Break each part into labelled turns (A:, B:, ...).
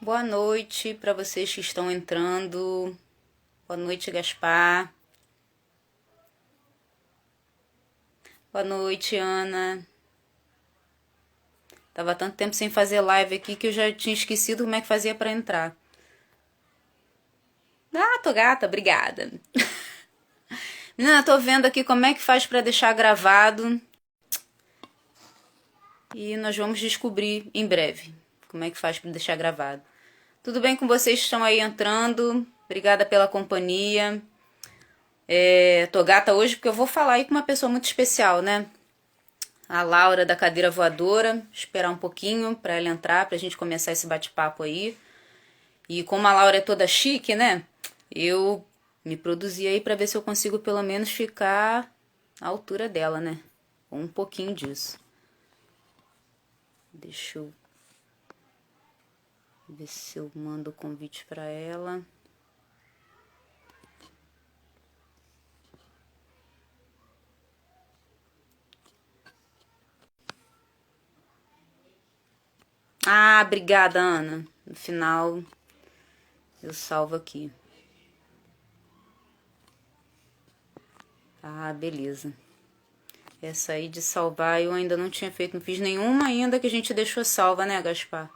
A: Boa noite para vocês que estão entrando. Boa noite, Gaspar. Boa noite, Ana. Tava tanto tempo sem fazer live aqui que eu já tinha esquecido como é que fazia para entrar. Ah, tô gata, obrigada. Menina, tô vendo aqui como é que faz para deixar gravado. E nós vamos descobrir em breve como é que faz para deixar gravado. Tudo bem com vocês que estão aí entrando? Obrigada pela companhia. Tô gata hoje porque eu vou falar aí com uma pessoa muito especial, né? A Laura da cadeira voadora. Esperar um pouquinho para ela entrar, pra gente começar esse bate-papo aí. E como a Laura é toda chique, né? Eu me produzi aí para ver se eu consigo pelo menos ficar à altura dela, né? Ou um pouquinho disso. Deixa eu ver se eu mando o convite para ela. Ah, obrigada, Ana. No final eu salvo aqui. Ah, beleza. Essa aí de salvar eu ainda não tinha feito. Não fiz nenhuma ainda que a gente deixou salva, né, Gaspar?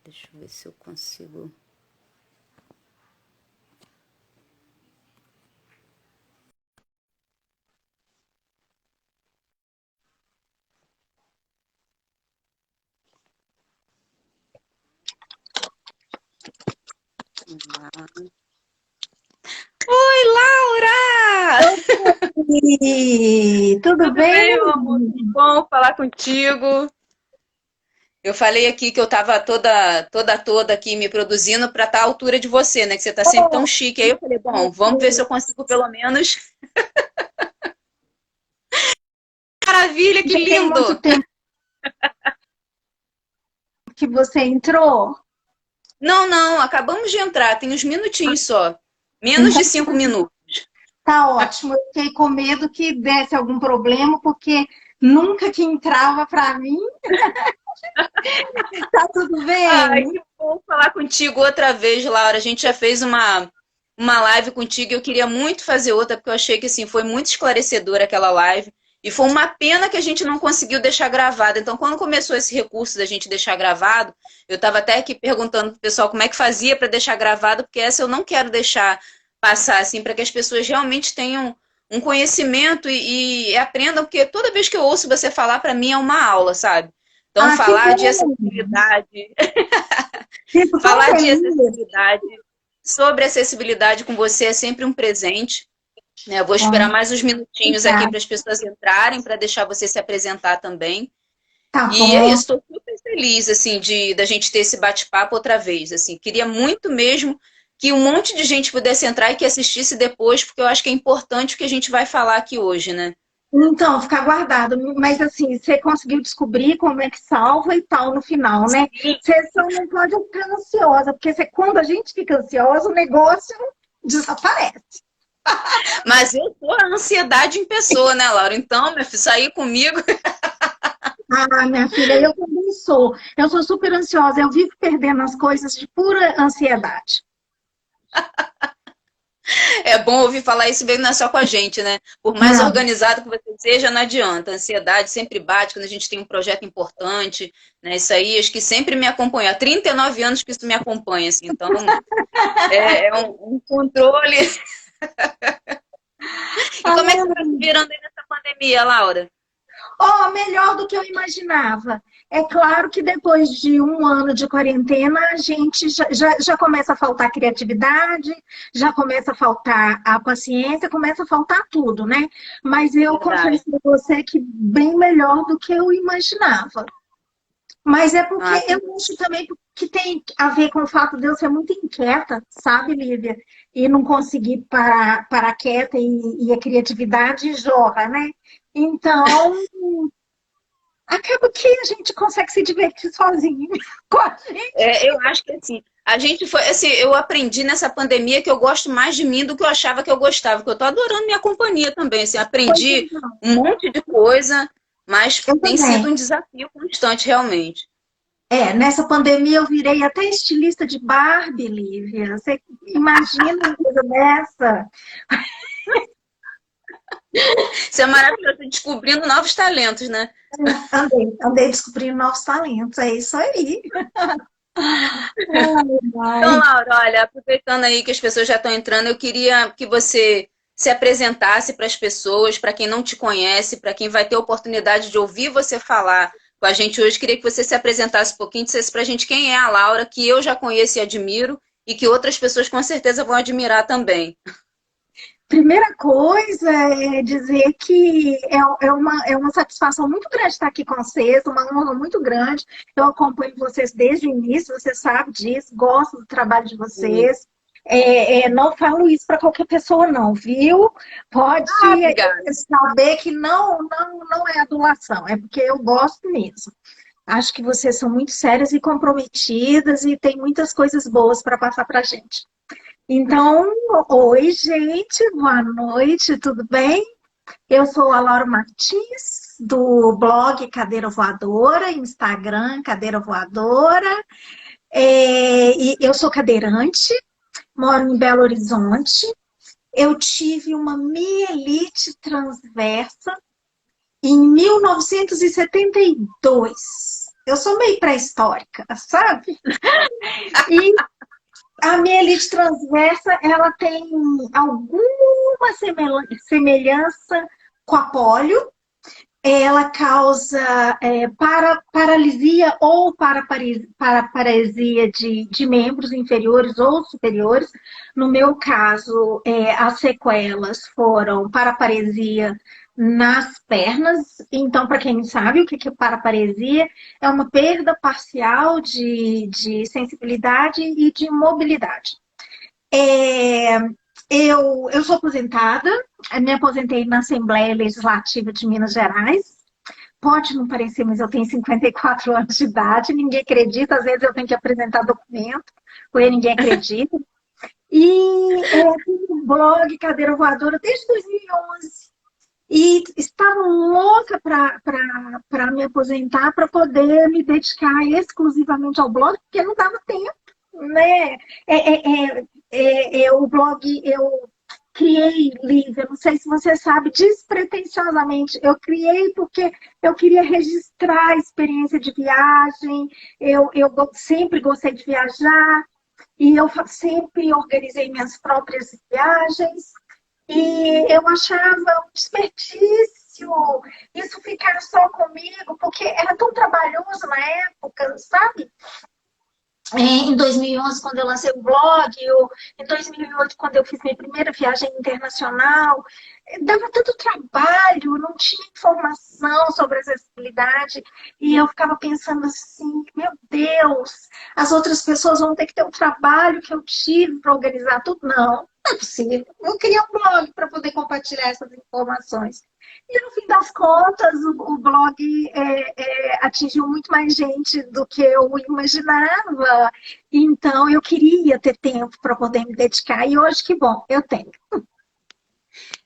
A: Deixa eu ver se eu consigo. Oi, Laura!
B: Oi, tudo
A: Tudo
B: bem?
A: bem, meu amor? Que bom falar contigo. Eu falei aqui que eu tava toda aqui me produzindo pra estar à altura de você, né? Que você tá sempre tão
B: Oh,
A: chique. Aí eu falei, bom, vamos ver se eu consigo pelo menos. Maravilha, que
B: já tem muito
A: lindo!
B: tempo que você entrou?
A: Não, não, acabamos de entrar, tem uns minutinhos só. Menos de
B: Então
A: 5 minutos.
B: tá ótimo. Eu fiquei com medo que desse algum problema, porque nunca que entrava para mim. Tá tudo
A: Ai,
B: bem?
A: que bom falar contigo outra vez, Laura. A gente já fez uma live contigo e eu queria muito fazer outra, porque eu achei que assim, foi muito esclarecedora aquela live. E foi uma pena que a gente não conseguiu deixar gravado. Então, quando começou esse recurso da gente deixar gravado, eu estava até aqui perguntando pro pessoal como é que fazia para deixar gravado, porque essa eu não quero deixar passar, assim, para que as pessoas realmente tenham um conhecimento e aprendam, porque toda vez que eu ouço você falar, para mim é uma aula, sabe? Então,
B: Ah, que
A: falar de
B: bom!
A: acessibilidade,
B: Fico tão
A: falar de
B: feliz.
A: acessibilidade, sobre acessibilidade com você é sempre um presente. Né? Eu vou esperar
B: Ah,
A: mais uns minutinhos aqui
B: obrigada.
A: para as pessoas entrarem, para deixar você se apresentar também.
B: Tá
A: E é
B: bom.
A: isso, estou super feliz assim de da gente ter esse bate-papo outra vez. Assim, queria muito mesmo que um monte de gente pudesse entrar e que assistisse depois, porque eu acho que é importante o que a gente vai falar aqui hoje, né?
B: Então, ficar guardado. Mas assim, você conseguiu descobrir como é que salva e tal no final, né? Você só não pode ficar ansiosa, porque quando a gente fica ansiosa, o negócio desaparece.
A: Mas eu sou a ansiedade em pessoa, né, Laura? Então, meu filho, sair comigo.
B: Ah, minha filha, eu também sou. Eu sou super ansiosa. Eu vivo perdendo as coisas de pura ansiedade.
A: É bom ouvir falar isso bem, não é só com a gente, né? Por mais
B: Não,
A: organizado que você seja, não adianta. A ansiedade sempre bate quando a gente tem um projeto importante, né? Isso aí, acho que sempre me acompanha. Há 39 anos que isso me acompanha, assim. Então, é um controle. E como é que você está se virando aí nessa pandemia, Laura?
B: oh, melhor do que eu imaginava. É claro que depois de um ano de quarentena, a gente já começa a faltar criatividade, já começa a faltar a paciência, começa a faltar tudo, né? Mas eu
A: Verdade.
B: confesso para você que bem melhor do que eu imaginava. Mas é porque
A: Ah,
B: eu acho também que tem a ver com o fato de eu ser muito inquieta, sabe, Lívia? E não conseguir parar quieta e a criatividade jorra, né? Então, acaba que a gente consegue se divertir sozinho com a gente.
A: eu acho que assim, a gente foi, assim, eu aprendi nessa pandemia que eu gosto mais de mim do que eu achava que eu gostava, que eu tô adorando minha companhia também, assim,
B: Pois
A: aprendi
B: então.
A: um monte de coisa, mas
B: Eu
A: tem sido
B: também.
A: um desafio constante, realmente.
B: Nessa pandemia eu virei até estilista de Barbie, Lívia. Você imagina uma coisa dessa?
A: Isso é maravilhoso, descobrindo novos talentos, né?
B: Andei descobrindo novos talentos, é isso aí.
A: Então,
B: Ai,
A: Laura, olha, aproveitando aí que as pessoas já estão entrando, eu queria que você se apresentasse para as pessoas, para quem não te conhece, para quem vai ter a oportunidade de ouvir você falar com a gente hoje. Queria que você se apresentasse um pouquinho, dissesse para a gente quem é a Laura, que eu já conheço e admiro, e que outras pessoas com certeza vão admirar também.
B: primeira coisa é dizer que é uma satisfação muito grande estar aqui com vocês, uma honra muito grande. Eu acompanho vocês desde o início, você sabe disso, gosto do trabalho de vocês. Não falo isso para qualquer pessoa, não, viu? Pode
A: Ah, obrigada.
B: saber que não é adulação, é porque eu gosto mesmo. Acho que vocês são muito sérias e comprometidas e tem muitas coisas boas para passar para a gente. Então, oi, gente, boa noite, tudo bem? Eu sou a Laura Martins, do blog Cadeira Voadora, Instagram Cadeira Voadora. E eu sou cadeirante, moro em Belo Horizonte. Eu tive uma mielite transversa em 1972. Eu sou meio pré-histórica, sabe? E a mielite transversa, ela tem alguma semelhança com a polio. Ela causa paralisia ou paraparesia de membros inferiores ou superiores. No meu caso, as sequelas foram paraparesia nas pernas. Então, para quem não sabe o que é paraparesia, é uma perda parcial de sensibilidade e de mobilidade. É, eu sou aposentada, me aposentei na Assembleia Legislativa de Minas Gerais. Pode não parecer, mas eu tenho 54 anos de idade, ninguém acredita, às vezes eu tenho que apresentar documento, porque ninguém acredita. E tenho um blog Cadeira Voadora desde 2011. E estava louca para me aposentar, para poder me dedicar exclusivamente ao blog, porque não dava tempo, né? O blog eu criei, Lívia, não sei se você sabe, despretensiosamente. Eu criei porque eu queria registrar a experiência de viagem, eu sempre gostei de viajar, e eu sempre organizei minhas próprias viagens. E eu achava um desperdício isso ficar só comigo, porque era tão trabalhoso na época, sabe? Em 2011, quando eu lancei o blog, em 2008, quando eu fiz minha primeira viagem internacional, dava tanto trabalho, não tinha informação sobre acessibilidade, e eu ficava pensando assim, meu Deus, as outras pessoas vão ter que ter o trabalho que eu tive para organizar tudo. Não é possível. Eu queria um blog para poder compartilhar essas informações. E no fim das contas, o blog atingiu muito mais gente do que eu imaginava. Então, eu queria ter tempo para poder me dedicar. E hoje, que bom, eu tenho.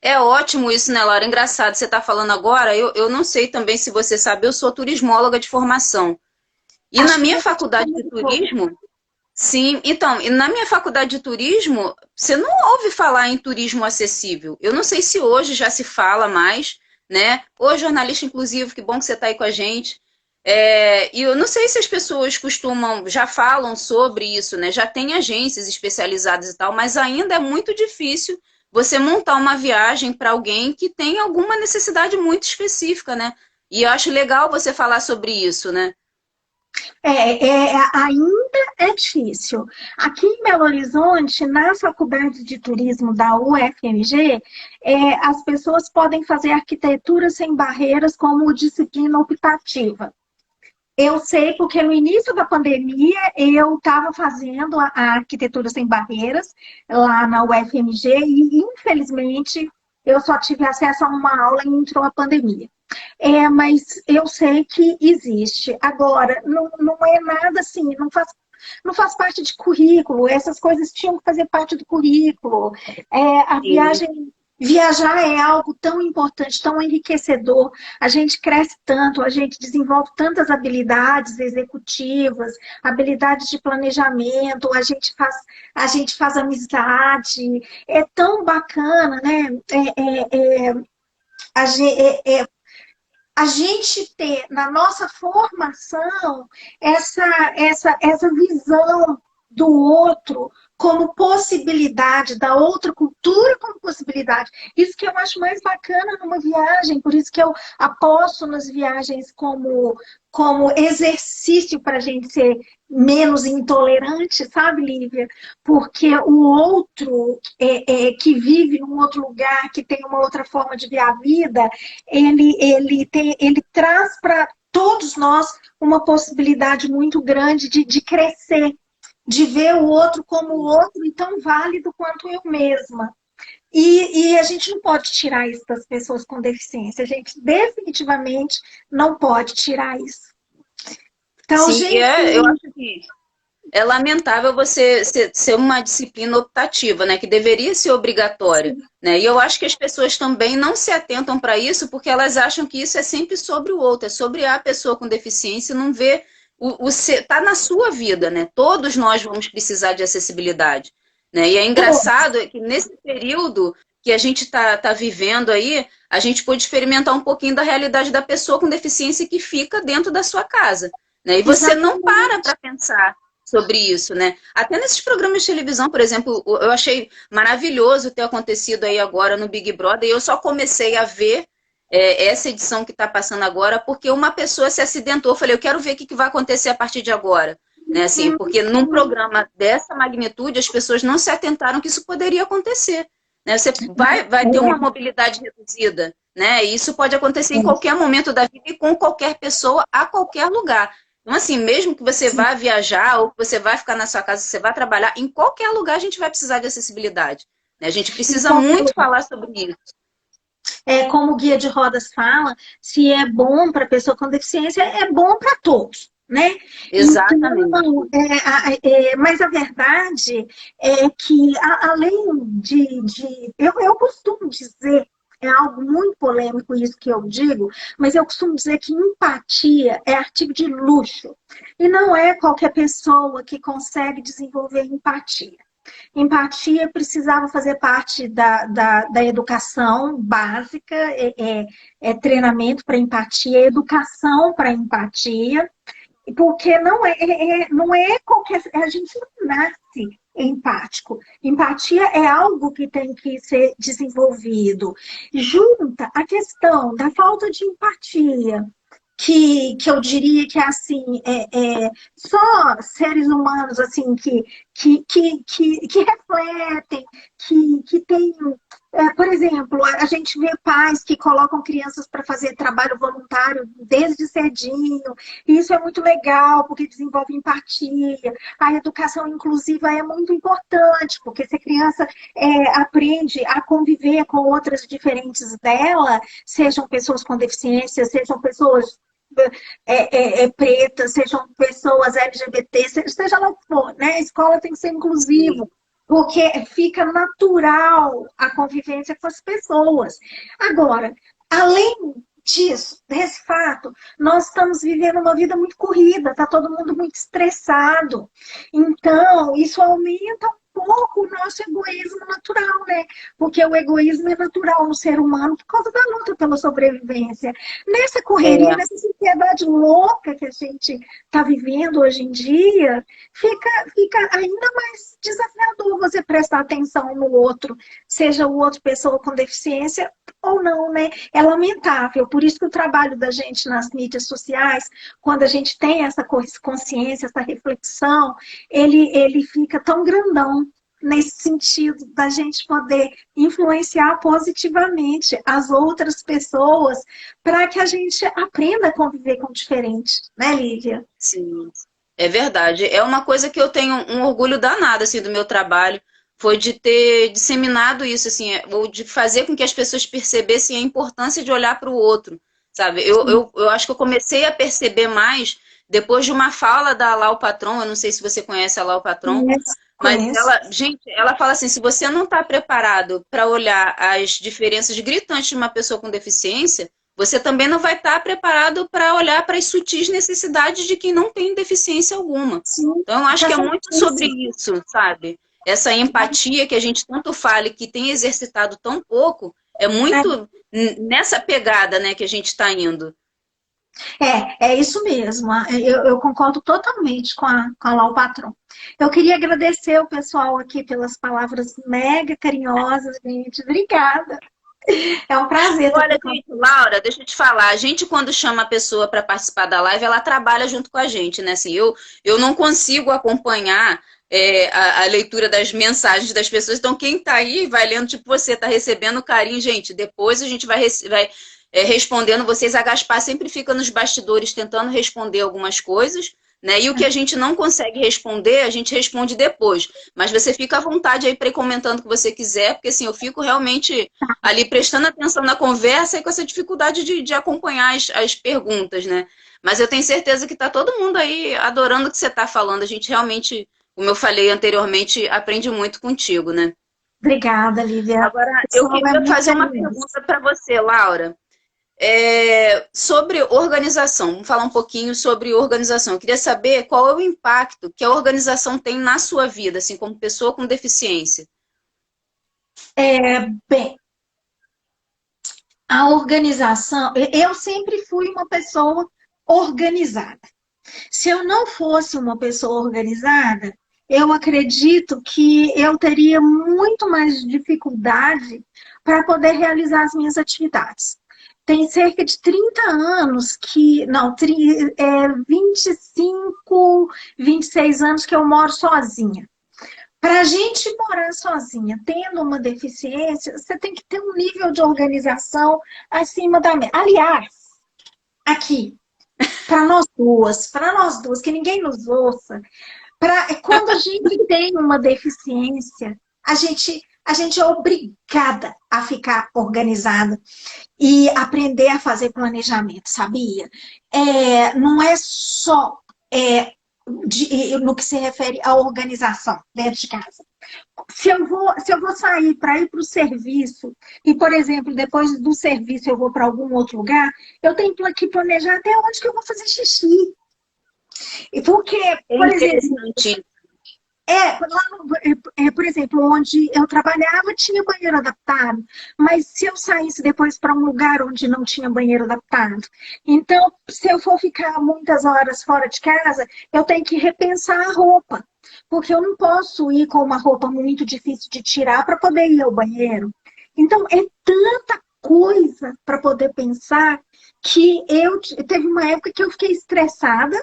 A: É ótimo isso, né, Laura? Engraçado, você está falando agora, eu não sei também se você sabe, eu sou turismóloga de formação. E na
B: Acho que
A: minha
B: você te
A: faculdade de
B: comunicou.
A: turismo, sim, então, e na minha faculdade de turismo, você não ouve falar em turismo acessível. Eu não sei se hoje já se fala mais, né? Ô, jornalista inclusivo, que bom que você está aí com a gente. E eu não sei se as pessoas costumam, já falam sobre isso, né? Já tem agências especializadas e tal, mas ainda é muito difícil você montar uma viagem para alguém que tem alguma necessidade muito específica, né? E eu acho legal você falar sobre isso, né?
B: Ainda é difícil. Aqui em Belo Horizonte, na Faculdade de Turismo da UFMG, as pessoas podem fazer arquitetura sem barreiras como disciplina optativa. Eu sei porque no início da pandemia eu estava fazendo a arquitetura sem barreiras lá na UFMG e, infelizmente, eu só tive acesso a uma aula e entrou a pandemia. Mas eu sei que existe. Agora, não é nada assim, não faz parte de currículo, essas coisas tinham que fazer parte do currículo. A
A: Sim.
B: viagem. Viajar é algo tão importante, tão enriquecedor. A gente cresce tanto, a gente desenvolve tantas habilidades executivas, habilidades de planejamento, a gente faz amizade. É tão bacana, né? A, a gente ter na nossa formação essa visão do outro como possibilidade, da outra cultura como possibilidade. Isso que eu acho mais bacana numa viagem, por isso que eu aposto nas viagens como exercício para a gente ser menos intolerante, sabe, Lívia? Porque o outro que vive num outro lugar, que tem uma outra forma de ver a vida, ele traz para todos nós uma possibilidade muito grande de crescer, de ver o outro como o outro e tão válido quanto eu mesma. E a gente não pode tirar isso das pessoas com deficiência. A gente definitivamente não pode tirar isso. Então,
A: Sim,
B: gente,
A: eu acho que é lamentável você ser uma disciplina optativa, né, que deveria ser obrigatória, né? E eu acho que as pessoas também não se atentam para isso porque elas acham que isso é sempre sobre o outro, é sobre a pessoa com deficiência e não vê tá na sua vida, né? Todos nós vamos precisar de acessibilidade, né? E é engraçado que nesse período que a gente tá vivendo aí, a gente pôde experimentar um pouquinho da realidade da pessoa com deficiência que fica dentro da sua casa, né? E você não para
B: exatamente.
A: para pensar sobre isso, né? Até nesses programas de televisão, por exemplo, eu achei maravilhoso ter acontecido aí agora no Big Brother, e eu só comecei a ver essa edição que está passando agora porque uma pessoa se acidentou. Eu falei, eu quero ver o que vai acontecer a partir de agora, né? Assim, porque num programa dessa magnitude, as pessoas não se atentaram que isso poderia acontecer, né? Você vai ter uma mobilidade reduzida, né? E isso pode acontecer em qualquer momento da vida e com qualquer pessoa, a qualquer lugar. Então, assim, mesmo que você vá viajar ou que você vai ficar na sua casa, que você vai trabalhar, em qualquer lugar a gente vai precisar de acessibilidade, né? A gente precisa muito falar sobre isso.
B: Como o guia de rodas fala, se é bom para a pessoa com deficiência, é bom para todos, né?
A: Exatamente.
B: Então, mas a verdade é que, além eu costumo dizer, é algo muito polêmico isso que eu digo, mas eu costumo dizer que empatia é artigo de luxo. E não é qualquer pessoa que consegue desenvolver empatia. Empatia precisava fazer parte da educação básica, treinamento para empatia, educação para empatia, porque não é qualquer. A gente não nasce empático. Empatia é algo que tem que ser desenvolvido. Junta a questão da falta de empatia, que eu diria que é assim, só seres humanos assim que refletem, que têm, por exemplo, a gente vê pais que colocam crianças para fazer trabalho voluntário desde cedinho, e isso é muito legal, porque desenvolve empatia. A educação inclusiva é muito importante, porque se a criança aprende a conviver com outras diferentes dela, sejam pessoas com deficiência, sejam pessoas pretas, sejam pessoas LGBT, seja lá o que for, né? A escola tem que ser
A: Sim.
B: inclusiva, porque fica natural a convivência com as pessoas. Agora, além disso, desse fato, nós estamos vivendo uma vida muito corrida, está todo mundo muito estressado. Então, isso aumenta um pouco o nosso egoísmo natural, né? Porque o egoísmo é natural no ser humano por causa da luta pela sobrevivência. Nessa correria,
A: É,
B: nessa sociedade louca que a gente está vivendo hoje em dia, fica ainda mais desafiador você prestar atenção no outro, seja o outro pessoa com deficiência ou não, né? É lamentável. Por isso que o trabalho da gente nas mídias sociais, quando a gente tem essa consciência, essa reflexão, ele fica tão grandão nesse sentido da gente poder influenciar positivamente as outras pessoas para que a gente aprenda a conviver com o diferente, né, Lívia?
A: sim. É verdade. É uma coisa que eu tenho um orgulho danado assim do meu trabalho, foi de ter disseminado isso assim, ou de fazer com que as pessoas percebessem a importância de olhar para o outro, sabe? Eu acho que eu comecei a perceber mais depois de uma fala da Lau Patron, eu não sei se você conhece a Lau Patron, Mas
B: Conheço.
A: ela, gente, ela fala assim, se você não está preparado para olhar as diferenças gritantes de uma pessoa com deficiência, você também não vai estar preparado para olhar para as sutis necessidades de quem não tem deficiência alguma.
B: Sim,
A: Então, eu acho
B: tá
A: que é muito sobre
B: certíssimo.
A: isso, sabe? Essa empatia que a gente tanto fala e que tem exercitado tão pouco, é muito nessa pegada, né, que a gente está indo.
B: É isso mesmo. Eu concordo totalmente com a Lau Patron. Eu queria agradecer o pessoal aqui pelas palavras mega carinhosas, gente. Obrigada. É um prazer estar
A: Olha,
B: aqui com
A: gente,
B: você.
A: Laura, deixa eu te falar. A gente, quando chama a pessoa para participar da live, ela trabalha junto com a gente, né? Assim, eu não consigo acompanhar a leitura das mensagens das pessoas. Então, quem tá aí vai lendo, tipo, você tá recebendo carinho, gente. Depois a gente vai respondendo vocês. A Gaspar sempre fica nos bastidores tentando responder algumas coisas, né? E o que a gente não consegue responder, a gente responde depois. Mas você fica à vontade aí para ir comentando o que você quiser, porque assim, eu fico realmente ali prestando atenção na conversa e com essa dificuldade de acompanhar as perguntas, né? Mas eu tenho certeza que está todo mundo aí adorando o que você está falando. A gente realmente, como eu falei anteriormente, aprende muito contigo, né?
B: Obrigada, Lívia.
A: Agora,
B: O
A: eu
B: pessoal é
A: queria
B: muito
A: fazer uma
B: carinhoso.
A: pergunta para você, Laura. Sobre organização, vamos falar um pouquinho sobre organização. Eu queria saber qual é o impacto que a organização tem na sua vida, assim, como pessoa com deficiência.
B: Bem, a organização, eu sempre fui uma pessoa organizada. Se eu não fosse uma pessoa organizada, eu acredito que eu teria muito mais dificuldade para poder realizar as minhas atividades. Tem cerca de 30 anos que, não, 25, 26 anos que eu moro sozinha. Para a gente morar sozinha, tendo uma deficiência, você tem que ter um nível de organização acima da média. Aliás, aqui, para nós duas, que ninguém nos ouça, quando a gente tem uma deficiência, a gente é obrigada a ficar organizada e aprender a fazer planejamento, sabia? Não é só no que se refere à organização dentro de casa. Se eu vou sair para ir para o serviço, e, por exemplo, depois do serviço eu vou para algum outro lugar, eu tenho que planejar até onde que eu vou fazer xixi. E porque,
A: É
B: por exemplo,
A: interessante.
B: por exemplo, onde eu trabalhava tinha banheiro adaptado, mas se eu saísse depois para um lugar onde não tinha banheiro adaptado, então, se eu for ficar muitas horas fora de casa, eu tenho que repensar a roupa, porque eu não posso ir com uma roupa muito difícil de tirar para poder ir ao banheiro. Então, é tanta coisa para poder pensar que teve uma época que eu fiquei estressada.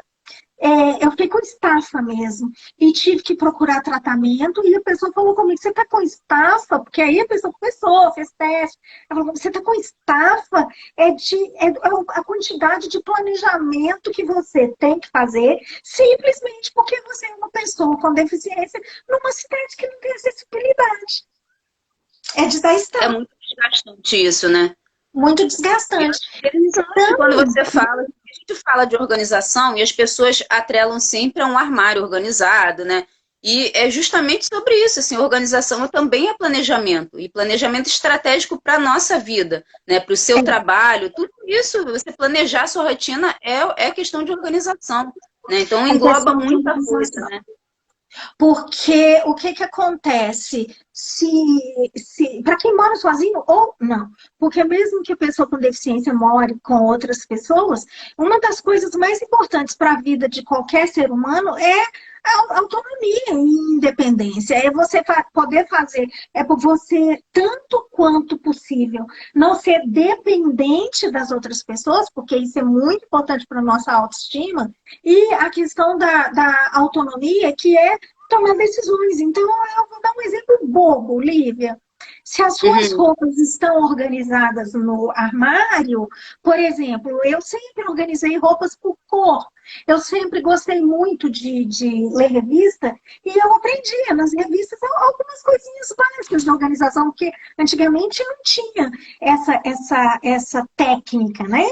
B: Eu fiquei com estafa mesmo e tive que procurar tratamento e a pessoa falou comigo, você tá com estafa? Porque aí a pessoa começou, fez teste, ela falou, você tá com estafa? A quantidade de planejamento que você tem que fazer simplesmente porque você é uma pessoa com deficiência numa cidade que não tem acessibilidade. É de dar
A: É
B: estafa,
A: muito desgastante isso, né?
B: muito
A: E eu
B: desgastante.
A: acho interessante quando
B: Então,
A: você fala, a gente fala de organização e as pessoas atrelam sempre a um armário organizado, né? E é justamente sobre isso, assim, organização também é planejamento, e planejamento estratégico para a nossa vida, né? Para o seu trabalho, tudo isso, você planejar a sua rotina é questão de organização, né? Então
B: é
A: engloba
B: questão de
A: muita coisa,
B: organização.
A: né?
B: Porque o que acontece se para quem mora sozinho ou não? Porque mesmo que a pessoa com deficiência more com outras pessoas, uma das coisas mais importantes para a vida de qualquer ser humano é a autonomia e independência. É você poder fazer, é por você, tanto quanto possível, não ser dependente das outras pessoas, porque isso é muito importante para a nossa autoestima, e a questão da autonomia, que é tomar decisões. Então, eu vou dar um exemplo bobo, Lívia. Se as suas
A: Uhum.
B: roupas estão organizadas no armário, por exemplo, eu sempre organizei roupas por cor. Eu sempre gostei muito de ler revista e eu aprendia nas revistas algumas coisinhas básicas de organização, porque antigamente não tinha essa técnica, né?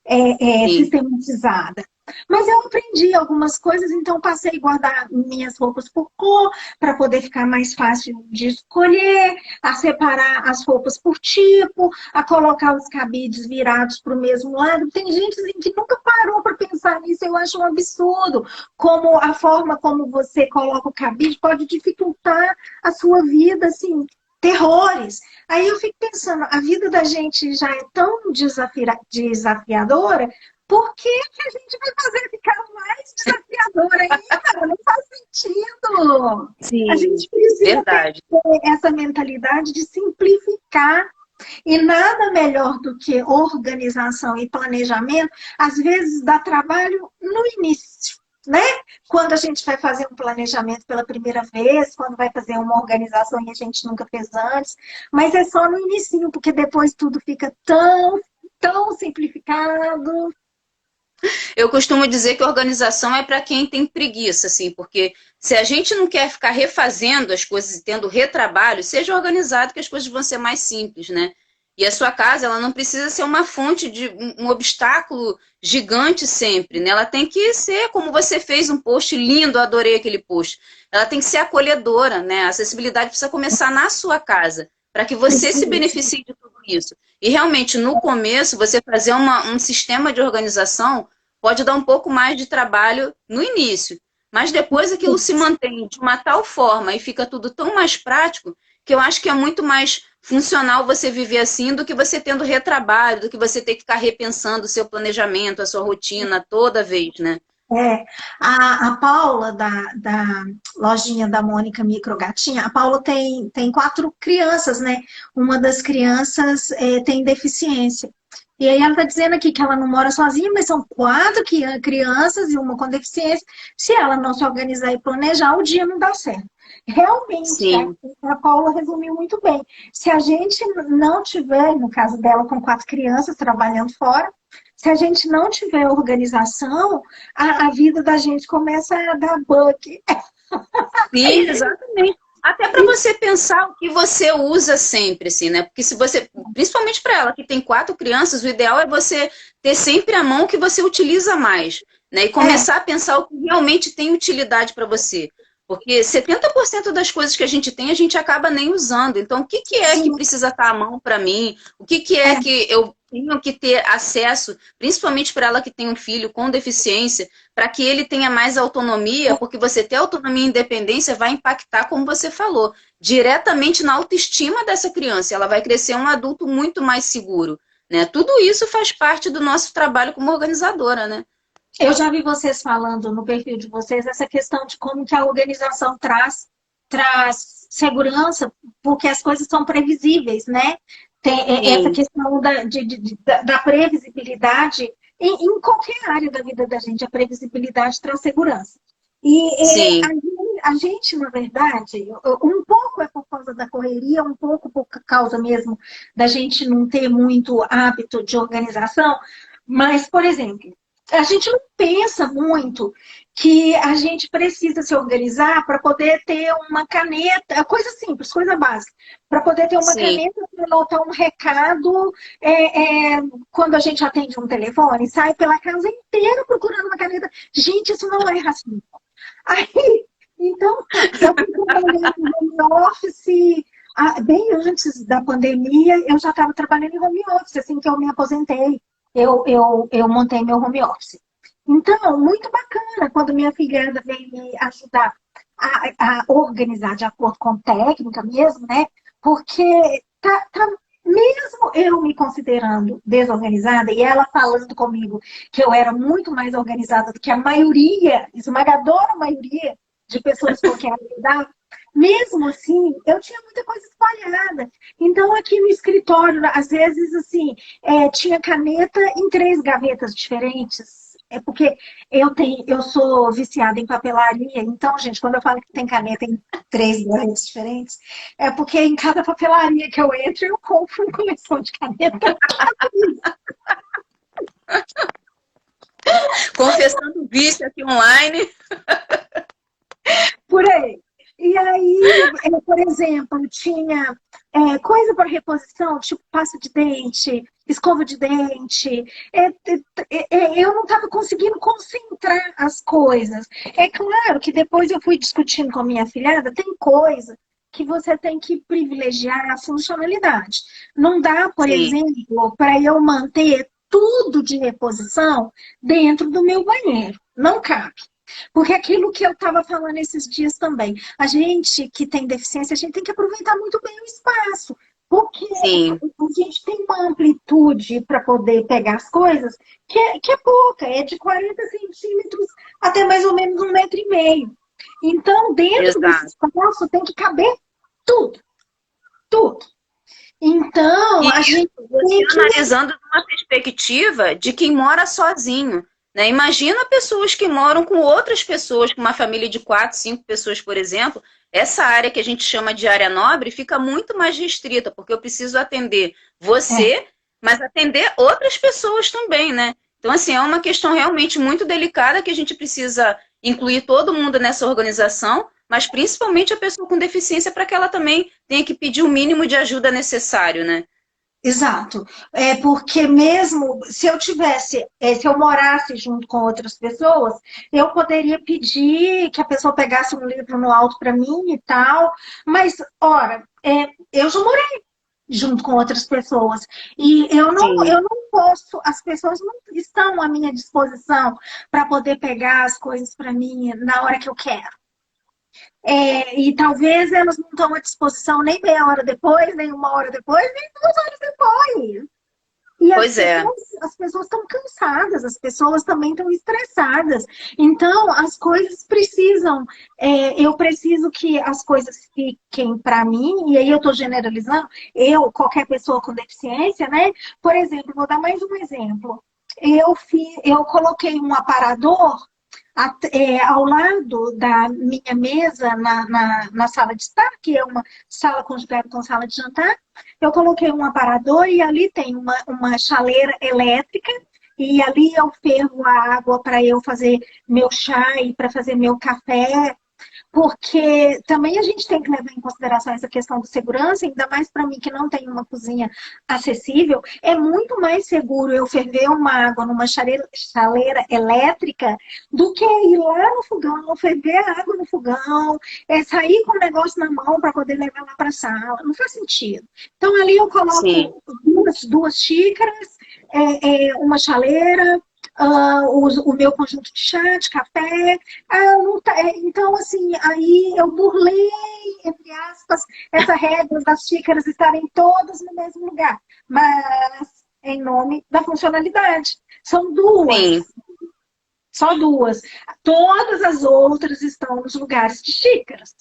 A: Sim.
B: Sistematizada. Mas eu aprendi algumas coisas, então passei a guardar minhas roupas por cor, para poder ficar mais fácil de escolher, a separar as roupas por tipo, a colocar os cabides virados para o mesmo lado. Tem gente assim, que nunca parou para pensar nisso, eu acho um absurdo. Como a forma como você coloca o cabide pode dificultar a sua vida, assim, terrores. Aí eu fico pensando, a vida da gente já é tão desafiadora, por que que a gente vai fazer ficar mais desafiadora ainda? Não faz sentido. A
A: Sim,
B: gente precisa ter
A: verdade.
B: essa mentalidade de simplificar. E nada melhor do que organização e planejamento, às vezes dá trabalho no início, né? Quando a gente vai fazer um planejamento pela primeira vez, quando vai fazer uma organização e a gente nunca fez antes, mas é só no início, porque depois tudo fica tão simplificado.
A: Eu costumo dizer que organização é para quem tem preguiça, assim, porque se a gente não quer ficar refazendo as coisas e tendo retrabalho, seja organizado que as coisas vão ser mais simples, né? E a sua casa, ela não precisa ser uma fonte de um obstáculo gigante sempre, né? Ela tem que ser, como você fez um post lindo, eu adorei aquele post. Ela tem que ser acolhedora, né? A acessibilidade precisa começar na sua casa, para que você se
B: Precisa.
A: beneficie de tudo isso. E realmente, no começo, você fazer um sistema de organização pode dar um pouco mais de trabalho no início, mas depois aquilo se mantém de uma tal forma e fica tudo tão mais prático que eu acho que é muito mais funcional você viver assim do que você tendo retrabalho, do que você ter que ficar repensando o seu planejamento, a sua rotina toda vez, né?
B: É, a Paula, da lojinha da Mônica Micro Gatinha, a Paula tem 4 crianças, né? Uma das crianças tem deficiência. E aí ela está dizendo aqui que ela não mora sozinha, mas são 4 crianças e uma com deficiência. Se ela não se organizar e planejar, o dia não dá certo. Realmente,
A: Sim.
B: a Paula resumiu muito bem. Se a gente não tiver, no caso dela, com 4 crianças trabalhando fora, se a gente não tiver organização, a vida da gente começa a dar bug.
A: Sim, exatamente. Até para você pensar o que você usa sempre, assim, né? Porque se você, principalmente para ela que tem 4 crianças, o ideal é você ter sempre a mão que você utiliza mais, né? E
B: É,
A: começar a pensar o que realmente tem utilidade para você. Porque 70% das coisas que a gente tem, a gente acaba nem usando. Então, o que que é que
B: sim,
A: precisa estar à mão para mim? O que que é
B: é,
A: que eu tenho que ter acesso, principalmente para ela que tem um filho com deficiência, para que ele tenha mais autonomia, porque você ter autonomia e independência vai impactar, como você falou, diretamente na autoestima dessa criança. Ela vai crescer um adulto muito mais seguro, né? Tudo isso faz parte do nosso trabalho como organizadora, né?
B: eu já vi vocês falando no perfil de vocês essa questão de como que a organização traz segurança, porque as coisas são previsíveis, né? Tem essa
A: Sim,
B: questão da previsibilidade em qualquer área da vida da gente, a previsibilidade traz segurança. E
A: sim,
B: a gente, na verdade, um pouco é por causa da correria, um pouco por causa mesmo da gente não ter muito hábito de organização, mas, por exemplo, a gente não pensa muito que a gente precisa se organizar para poder ter uma caneta, coisa simples, coisa básica, para poder ter uma
A: sim.
B: caneta para anotar um recado quando a gente atende um telefone, sai pela casa inteira procurando uma caneta. Gente, isso não é racismo. Aí, então, eu fui trabalhando em home office, bem antes da pandemia, eu já estava trabalhando em home office, assim que eu me aposentei, eu montei meu home office. Então, muito bacana quando minha filhada veio me ajudar a organizar de acordo com técnica mesmo, né? Porque mesmo eu me considerando desorganizada e ela falando comigo que eu era muito mais organizada do que a maioria, esmagadora maioria de pessoas com quem eu lidava, mesmo assim, eu tinha muita coisa espalhada. Então, aqui no escritório, às vezes, assim, tinha caneta em 3 gavetas diferentes. É porque eu sou viciada em papelaria, então, gente, quando eu falo que tem caneta em 3 gavetas diferentes, é porque em cada papelaria que eu entro, eu compro uma coleção de caneta.
A: Confessando o vício aqui online.
B: Por aí. E aí, por exemplo, tinha coisa para reposição, tipo pasta de dente, escova de dente. Eu não estava conseguindo concentrar as coisas. É claro que depois eu fui discutindo com a minha filhada, tem coisa que você tem que privilegiar a funcionalidade. Não dá, por
A: Sim,
B: exemplo, para eu manter tudo de reposição dentro do meu banheiro. Não cabe. Porque aquilo que eu estava falando esses dias também, a gente que tem deficiência, a gente tem que aproveitar muito bem o espaço, porque
A: sim,
B: a gente tem uma amplitude para poder pegar as coisas que é pouca, é de 40 centímetros até mais ou menos 1,5 metros. Então, dentro desse
A: exato.
B: espaço tem que caber tudo, tudo. Então,
A: E
B: a
A: isso
B: gente
A: você
B: tem que.
A: analisando de uma perspectiva de quem mora sozinho. Né? Imagina pessoas que moram com outras pessoas, com uma família de 4, 5 pessoas, por exemplo. Essa área que a gente chama de área nobre fica muito mais restrita, porque eu preciso atender
B: É,
A: você, mas atender outras pessoas também, né? Então, assim, é uma questão realmente muito delicada que a gente precisa incluir todo mundo nessa organização, mas principalmente a pessoa com deficiência, para que ela também tenha que pedir o mínimo de ajuda necessário, né?
B: exato. É porque mesmo se eu tivesse, se eu morasse junto com outras pessoas, eu poderia pedir que a pessoa pegasse um livro no alto para mim e tal. Mas, ora, eu já morei junto com outras pessoas e
A: Sim,
B: eu não posso, as pessoas não estão à minha disposição para poder pegar as coisas para mim na hora que eu quero. E talvez elas não estão à disposição nem meia hora depois, nem uma hora depois, nem 2 horas depois. E
A: pois é.
B: as pessoas estão cansadas, as pessoas também estão estressadas. Então, as coisas precisam, eu preciso que as coisas fiquem para mim, e aí eu estou generalizando, qualquer pessoa com deficiência, né? Por exemplo, vou dar mais um exemplo. Eu coloquei um aparador ao lado da minha mesa na sala de estar, que é uma sala conjugada com sala de jantar. Eu coloquei um aparador e ali tem uma chaleira elétrica. E ali eu fervo a água para eu fazer meu chá e para fazer meu café, porque também a gente tem que levar em consideração essa questão de segurança, ainda mais para mim que não tem uma cozinha acessível, é muito mais seguro eu ferver uma água numa chaleira elétrica do que ir lá no fogão, ferver a água no fogão, sair com o negócio na mão para poder levar lá para a sala. Não faz sentido. Então ali eu
A: Sim.
B: coloco duas xícaras, uma chaleira, o meu conjunto de chá, de café. Não tá, então, assim, aí eu burlei, entre aspas, essa regra das xícaras estarem todas no mesmo lugar, mas em nome da funcionalidade. São duas,
A: Sim.
B: só duas. Todas as outras estão nos lugares de xícaras.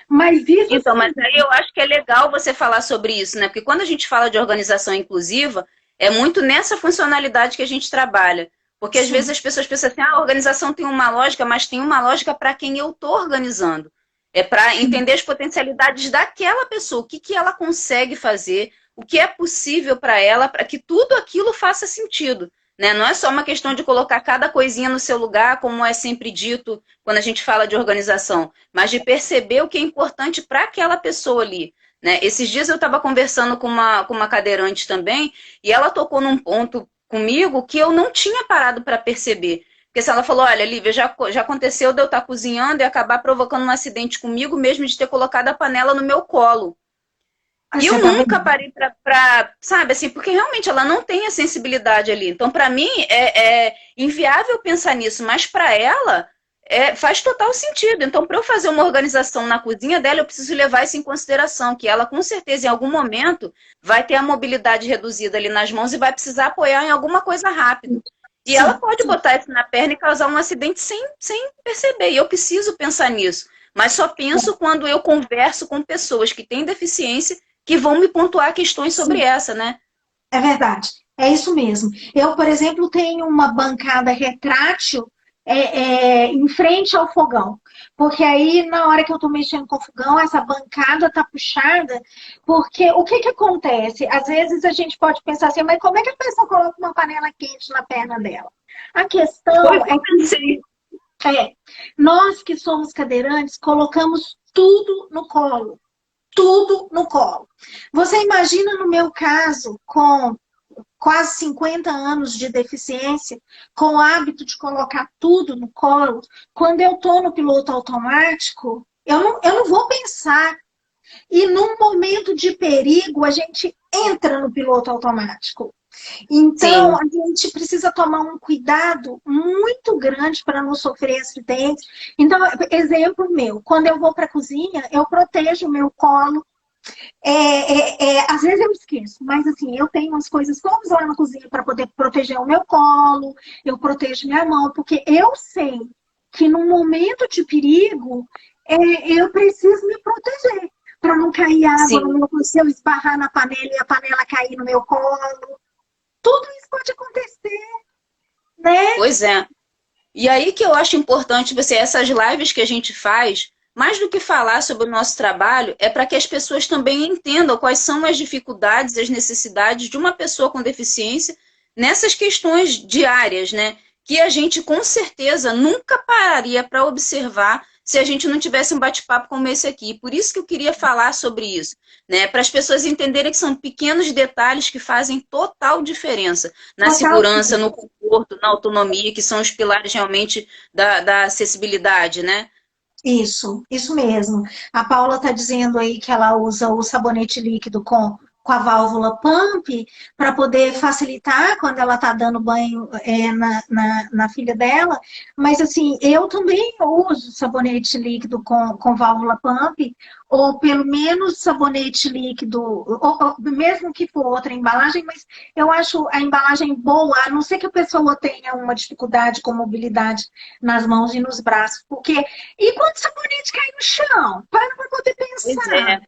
B: Mas isso,
A: Então, mas
B: assim,
A: aí eu acho que é legal você falar sobre isso, né? Porque quando a gente fala de organização inclusiva, é muito nessa funcionalidade que a gente trabalha. Porque às vezes
B: sim,
A: as pessoas pensam assim, ah, a organização tem uma lógica, mas tem uma lógica para quem eu estou organizando. É para
B: sim,
A: entender as potencialidades daquela pessoa, o que, que ela consegue fazer, o que é possível para ela, para que tudo aquilo faça sentido. Né? Não é só uma questão de colocar cada coisinha no seu lugar, como é sempre dito quando a gente fala de organização, mas de perceber o que é importante para aquela pessoa ali. Né? Esses dias eu estava conversando com uma cadeirante também, e ela tocou num ponto comigo que eu não tinha parado para perceber. Porque se ela falou, olha, Lívia, já aconteceu de eu estar cozinhando e acabar provocando um acidente comigo mesmo de ter colocado a panela no meu colo.
B: aí
A: E
B: você
A: eu
B: tá
A: nunca
B: vendo?
A: parei sabe, assim, porque realmente ela não tem a sensibilidade ali. Então, para mim, é inviável pensar nisso, mas para ela faz total sentido. Então, para eu fazer uma organização na cozinha dela, eu preciso levar isso em consideração, que ela, com certeza, em algum momento, vai ter a mobilidade reduzida ali nas mãos e vai precisar apoiar em alguma coisa rápido. E ela
B: Sim,
A: pode botar isso na perna e causar um acidente sem perceber. E eu preciso pensar nisso. Mas só penso quando eu converso com pessoas que têm deficiência que vão me pontuar questões sobre
B: sim.
A: essa, né?
B: É verdade, é isso mesmo. Eu, por exemplo, tenho uma bancada retrátil em frente ao fogão, porque aí na hora que eu estou mexendo com o fogão, essa bancada está puxada, porque o que que acontece? Às vezes a gente pode pensar assim, mas como é que a pessoa coloca uma panela quente na perna dela? A
A: Foi o
B: questão
A: que eu
B: é
A: pensei.
B: é, nós que somos cadeirantes colocamos tudo no colo, tudo no colo. Você imagina no meu caso com quase 50 anos de deficiência, com o hábito de colocar tudo no colo, quando eu estou no piloto automático, eu não vou pensar. E num momento de perigo, a gente entra no piloto automático. Então,
A: Sim,
B: a gente precisa tomar um cuidado muito grande para não sofrer acidentes. Então, exemplo meu, quando eu vou para a cozinha, eu protejo o meu colo. Às vezes eu esqueço, mas assim, eu tenho umas coisas todas lá na cozinha para poder proteger o meu colo, eu protejo minha mão, porque eu sei que num momento de perigo, eu preciso me proteger para não cair água no
A: sim.
B: meu colo, se eu esbarrar na panela e a panela cair no meu colo. Tudo isso pode acontecer, né?
A: Pois é. E aí que eu acho importante você, essas lives que a gente faz, mais do que falar sobre o nosso trabalho, é para que as pessoas também entendam quais são as dificuldades e as necessidades de uma pessoa com deficiência nessas questões diárias, né? Que a gente com certeza nunca pararia para observar se a gente não tivesse um bate-papo como esse aqui. Por isso que eu queria falar sobre isso, né? Para as pessoas entenderem que são pequenos detalhes que fazem total diferença na
B: Total.
A: segurança, no conforto, na autonomia, que são os pilares realmente da acessibilidade, né?
B: Isso mesmo. A Paula está dizendo aí que ela usa o sabonete líquido com a válvula pump para poder facilitar quando ela está dando banho na filha dela. Mas assim, eu também uso sabonete líquido com válvula pump, ou pelo menos sabonete líquido, mesmo que for outra embalagem, mas eu acho a embalagem boa, a não ser que a pessoa tenha uma dificuldade com mobilidade nas mãos e nos braços, porque e quando o sabonete cai no chão? Para poder
A: Pois
B: pensar.
A: é.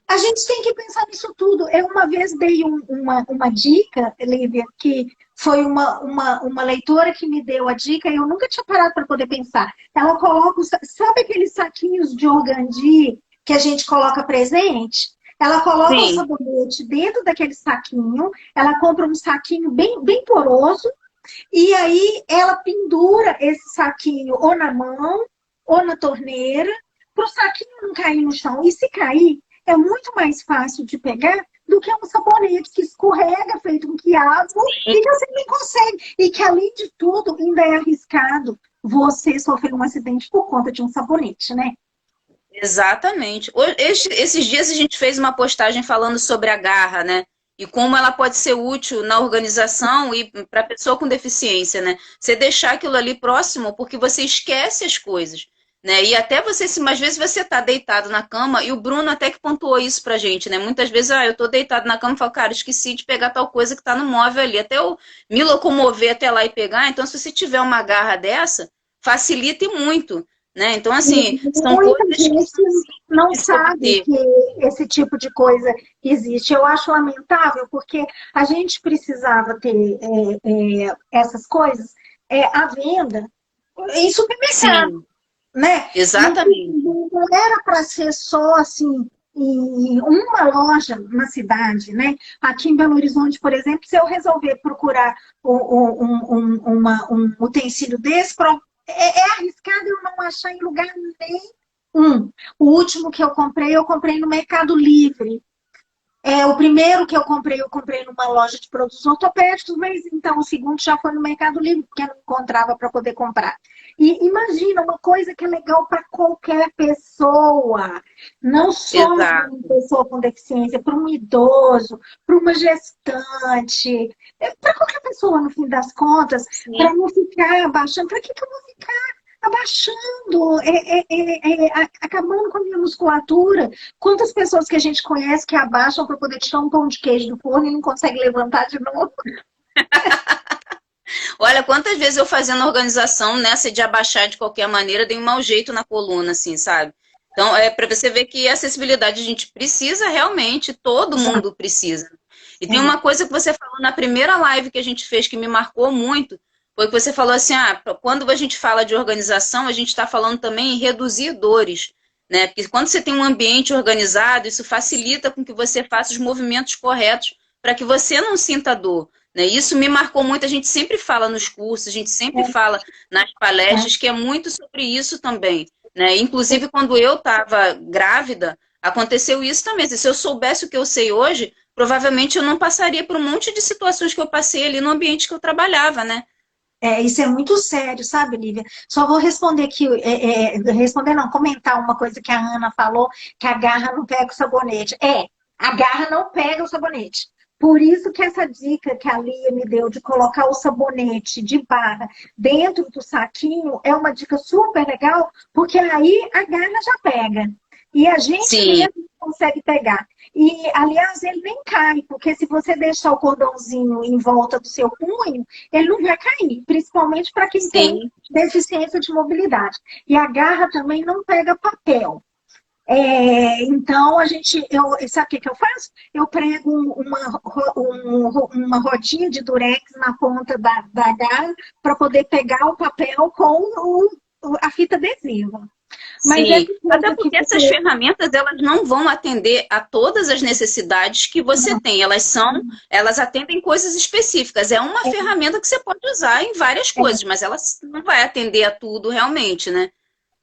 B: A gente tem que pensar nisso tudo. Eu uma vez dei uma dica, Lívia, que foi uma leitora que me deu a dica e eu nunca tinha parado para poder pensar. Ela coloca, sabe aqueles saquinhos de organdi que a gente coloca presente? Ela coloca o
A: Sim,
B: sabonete dentro daquele saquinho, ela compra um saquinho bem poroso, e aí ela pendura esse saquinho ou na mão ou na torneira, para o saquinho não cair no chão. E se cair, é muito mais fácil de pegar do que um sabonete que escorrega, feito um quiabo, e que você nem consegue. E que, além de tudo, ainda é arriscado você sofrer um acidente por conta de um sabonete, né?
A: exatamente. Esses dias a gente fez uma postagem falando sobre a garra, né? E como ela pode ser útil na organização e para a pessoa com deficiência, né? Você deixar aquilo ali próximo, porque você esquece as coisas, né? E até você, se às vezes você tá deitado na cama, e o Bruno até que pontuou isso pra gente, né? Muitas vezes, eu tô deitado na cama e falo, cara, esqueci de pegar tal coisa que tá no móvel ali. Até eu me locomover até lá e pegar. Então, se você tiver uma garra dessa, facilita e muito. Né? Então, assim, são
B: Muita
A: coisas que
B: gente
A: são simples
B: não
A: de se
B: sabe
A: obter.
B: que esse tipo de coisa existe. Eu acho lamentável, porque a gente precisava ter essas coisas à venda em supermercado,
A: Sim,
B: né? Não,
A: exatamente.
B: não era para ser só assim em uma loja na cidade, né? Aqui em Belo Horizonte, por exemplo, se eu resolver procurar um utensílio desse, é arriscado eu não achar em lugar nenhum. O último que eu comprei no Mercado Livre. O primeiro que eu comprei numa loja de produtos ortopédicos, mas então o segundo já foi no Mercado Livre, porque eu não encontrava para poder comprar. E imagina, uma coisa que é legal para qualquer pessoa, não só para uma
A: Exato.
B: pessoa com deficiência, para um idoso, para uma gestante, para qualquer pessoa, no fim das contas,
A: Sim.
B: para não ficar abaixando. Para que eu vou ficar abaixando, acabando com a minha musculatura? Quantas pessoas que a gente conhece que abaixam para poder tirar um pão de queijo do forno e não consegue levantar de novo?
A: Olha, quantas vezes eu fazendo organização nessa de abaixar de qualquer maneira, dei um mau jeito na coluna, assim, sabe? Então, é para você ver que a acessibilidade a gente precisa realmente, todo mundo precisa. E tem uma coisa que você falou na primeira live que a gente fez que me marcou muito, foi que você falou assim, quando a gente fala de organização, a gente está falando também em reduzir dores, né? Porque quando você tem um ambiente organizado, isso facilita com que você faça os movimentos corretos para que você não sinta dor. Né? Isso me marcou muito, a gente sempre fala nos cursos, a gente sempre fala nas palestras, que é muito sobre isso também. Né? Inclusive, quando eu estava grávida, aconteceu isso também. Se eu soubesse o que eu sei hoje, provavelmente eu não passaria por um monte de situações que eu passei ali no ambiente que eu trabalhava, né?
B: Isso é muito sério, sabe, Lívia? Só vou responder aqui, responder não, comentar uma coisa que a Ana falou, que a garra não pega o sabonete. A garra não pega o sabonete. Por isso que essa dica que a Lia me deu de colocar o sabonete de barra dentro do saquinho é uma dica super legal, porque aí a garra já pega. E a gente
A: Sim,
B: mesmo consegue pegar. E, aliás, ele nem cai, porque se você deixar o cordãozinho em volta do seu punho, ele não vai cair, principalmente para quem tem
A: sim.
B: deficiência de mobilidade. E a garra também não pega papel. Então, sabe o que eu faço? Eu prego uma rodinha de durex na ponta da garra para poder pegar o papel com a fita adesiva. Mas
A: Sim,
B: essa
A: até
B: coisa que
A: porque essas
B: você.
A: ferramentas elas não vão atender a todas as necessidades que você tem. Elas atendem coisas específicas. É uma ferramenta que você pode usar em várias coisas, mas ela não vai atender a tudo realmente, né?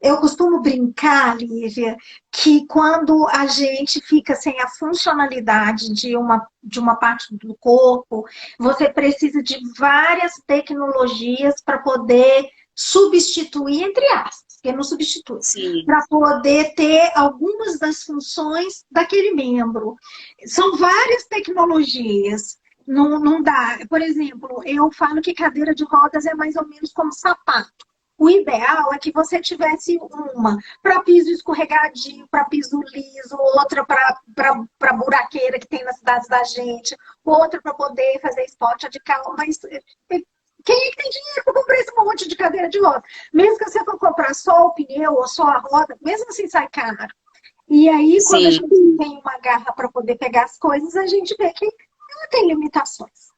B: Eu costumo brincar, Lívia, que quando a gente fica sem a funcionalidade de uma parte do corpo, você precisa de várias tecnologias para poder substituir, entre aspas, porque não substitui,
A: Sim,
B: para poder ter algumas das funções daquele membro. São várias tecnologias. Não dá. Por exemplo, eu falo que cadeira de rodas é mais ou menos como sapato. O ideal é que você tivesse uma para piso escorregadio, para piso liso, outra para buraqueira que tem nas cidades da gente, outra para poder fazer esporte radical. Mas quem é que tem dinheiro para comprar esse monte de cadeira de roda? Mesmo que você for comprar só o pneu ou só a roda, mesmo assim sai caro. E aí, quando a
A: sim.
B: gente tem uma garra para poder pegar as coisas, a gente vê que ela tem limitações.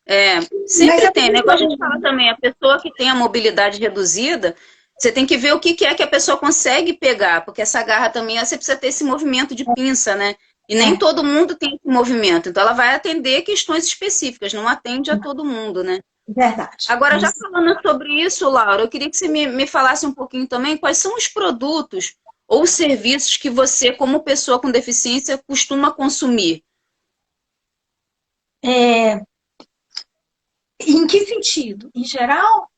A: É,
B: Mas
A: sempre
B: eu
A: tem, né?
B: também
A: Igual a gente fala
B: sou.
A: também, a pessoa que tem a mobilidade reduzida, você tem que ver o que é que a pessoa consegue pegar, porque essa garra também, você precisa ter esse movimento de pinça, né? E nem
B: É,
A: todo mundo tem esse movimento, então ela vai atender questões específicas, não atende a todo mundo, né?
B: verdade.
A: Agora, já falando sobre isso, Laura, eu queria que você me falasse um pouquinho também quais são os produtos ou serviços que você, como pessoa com deficiência, costuma consumir.
B: É, em que sentido? Em geral?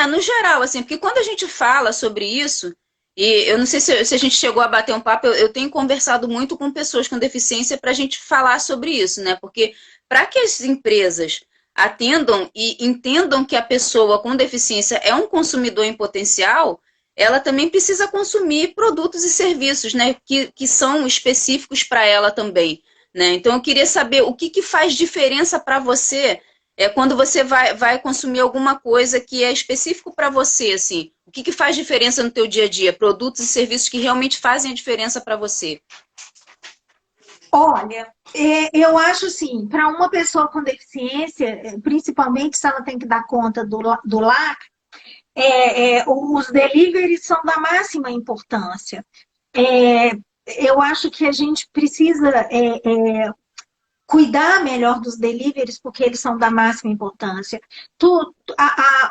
A: No geral, assim, porque quando a gente fala sobre isso, e eu não sei se a gente chegou a bater um papo, eu tenho conversado muito com pessoas com deficiência para a gente falar sobre isso, né? Porque para que as empresas atendam e entendam que a pessoa com deficiência é um consumidor em potencial, ela também precisa consumir produtos e serviços, né? Que são específicos para ela também, né? Então eu queria saber o que faz diferença para você quando você vai consumir alguma coisa que é específico para você, assim, o que faz diferença no teu dia a dia? Produtos e serviços que realmente fazem a diferença para você.
B: Olha, eu acho assim, para uma pessoa com deficiência, principalmente se ela tem que dar conta do lar, os deliveries são da máxima importância. É, eu acho que a gente precisa cuidar melhor dos deliveries, porque eles são da máxima importância.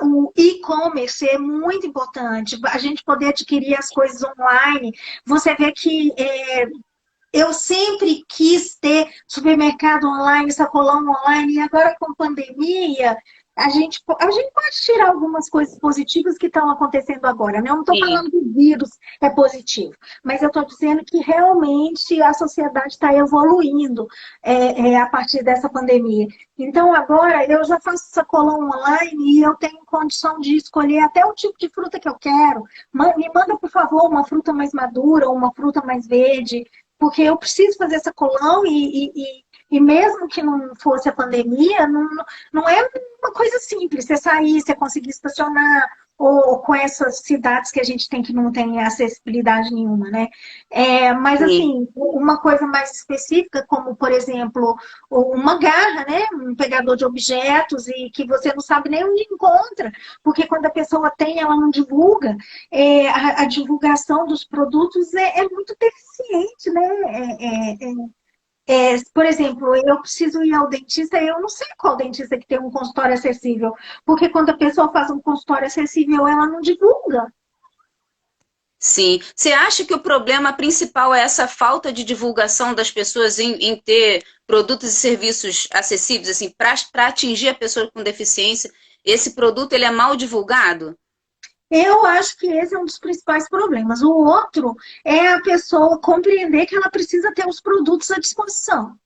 B: O e-commerce é muito importante. A gente poder adquirir as coisas online. Você vê que eu sempre quis ter supermercado online, sacolão online, e agora com pandemia, a gente pode tirar algumas coisas positivas que estão acontecendo agora, né? Eu não estou
A: Sim,
B: falando que o vírus é positivo, mas eu estou dizendo que realmente a sociedade está evoluindo a partir dessa pandemia. Então, agora, eu já faço sacolão online e eu tenho condição de escolher até o tipo de fruta que eu quero. Me manda, por favor, uma fruta mais madura ou uma fruta mais verde, porque eu preciso fazer essa colão e mesmo que não fosse a pandemia, não é uma coisa simples, você sair, você conseguir estacionar, ou com essas cidades que a gente tem que não tem acessibilidade nenhuma, né? Mas
A: sim,
B: assim, uma coisa mais específica, como por exemplo, uma garra, né? Um pegador de objetos e que você não sabe nem onde encontra, porque quando a pessoa tem, ela não divulga. A divulgação dos produtos é muito deficiente, né? Por exemplo, eu preciso ir ao dentista e eu não sei qual dentista que tem um consultório acessível, porque quando a pessoa faz um consultório acessível, ela não divulga.
A: Sim. Você acha que o problema principal é essa falta de divulgação das pessoas em ter produtos e serviços acessíveis, assim, para atingir a pessoa com deficiência? Esse produto ele é mal divulgado?
B: Eu acho que esse é um dos principais problemas. O outro é a pessoa compreender que ela precisa ter os produtos à disposição.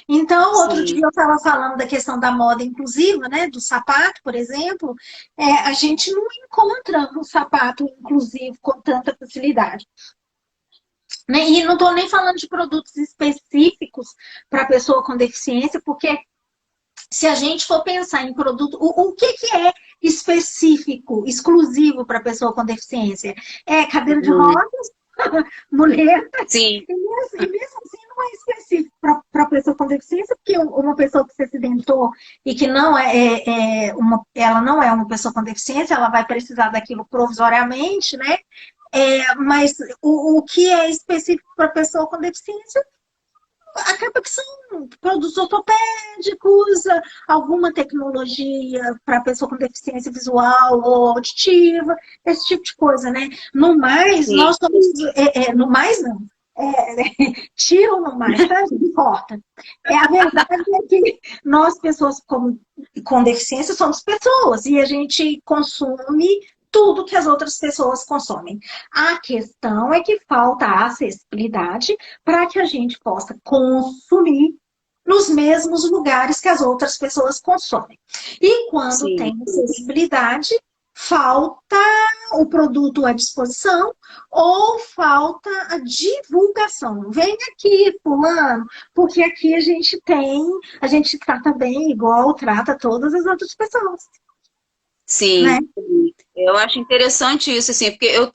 B: Então, outro dia
A: Sim,
B: eu estava falando da questão da moda inclusiva, né? Do sapato, por exemplo. A gente não encontra um sapato inclusivo com tanta facilidade. Né? E não estou nem falando de produtos específicos para pessoa com deficiência, porque se a gente for pensar em produto, o que, que é específico, exclusivo para pessoa com deficiência? É cadeira de
A: uhum,
B: rodas, mulher,
A: sim,
B: e mesmo assim não é específico para pessoa com deficiência, porque uma pessoa que se acidentou e que não ela não é uma pessoa com deficiência, ela vai precisar daquilo provisoriamente, né? Mas o que é específico para pessoa com deficiência acaba que são produtos ortopédicos, alguma tecnologia para pessoa com deficiência visual ou auditiva, esse tipo de coisa, né? No mais,
A: sim,
B: nós somos. No mais, não. Tira ou no mais, tá? Importa. A verdade é que nós, pessoas com deficiência, somos pessoas e a gente consome tudo que as outras pessoas consomem. A questão é que falta acessibilidade para que a gente possa consumir nos mesmos lugares que as outras pessoas consomem. E quando
A: sim.
B: tem acessibilidade, falta o produto à disposição ou falta a divulgação. Vem aqui, fulano, porque aqui a gente trata bem igual trata todas as outras pessoas, né?
A: Sim. Eu acho interessante isso, assim, porque eu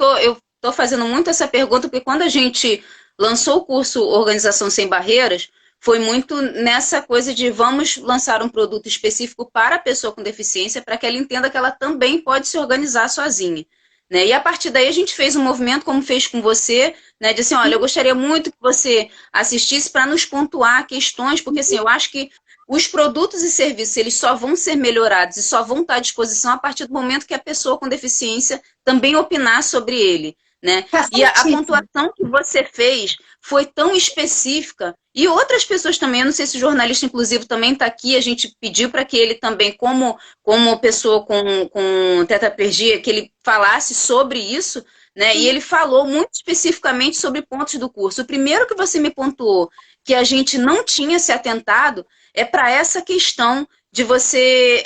A: tô fazendo muito essa pergunta, porque quando a gente lançou o curso Organização Sem Barreiras, foi muito nessa coisa de vamos lançar um produto específico para a pessoa com deficiência, para que ela entenda que ela também pode se organizar sozinha. Né? E a partir daí a gente fez um movimento, como fez com você, né? De assim, olha, eu gostaria muito que você assistisse para nos pontuar questões, porque assim, eu acho que os produtos e serviços, eles só vão ser melhorados e só vão estar à disposição a partir do momento que a pessoa com deficiência também opinar sobre ele, né?
B: Tá
A: E a
B: certíssimo.
A: pontuação que você fez foi tão específica. E outras pessoas também, eu não sei se o jornalista, inclusive, também está aqui, a gente pediu para que ele também, como pessoa com tetraplegia, que ele falasse sobre isso, né? E ele falou muito especificamente sobre pontos do curso. O primeiro que você me pontuou, que a gente não tinha se atentado, é para essa questão de você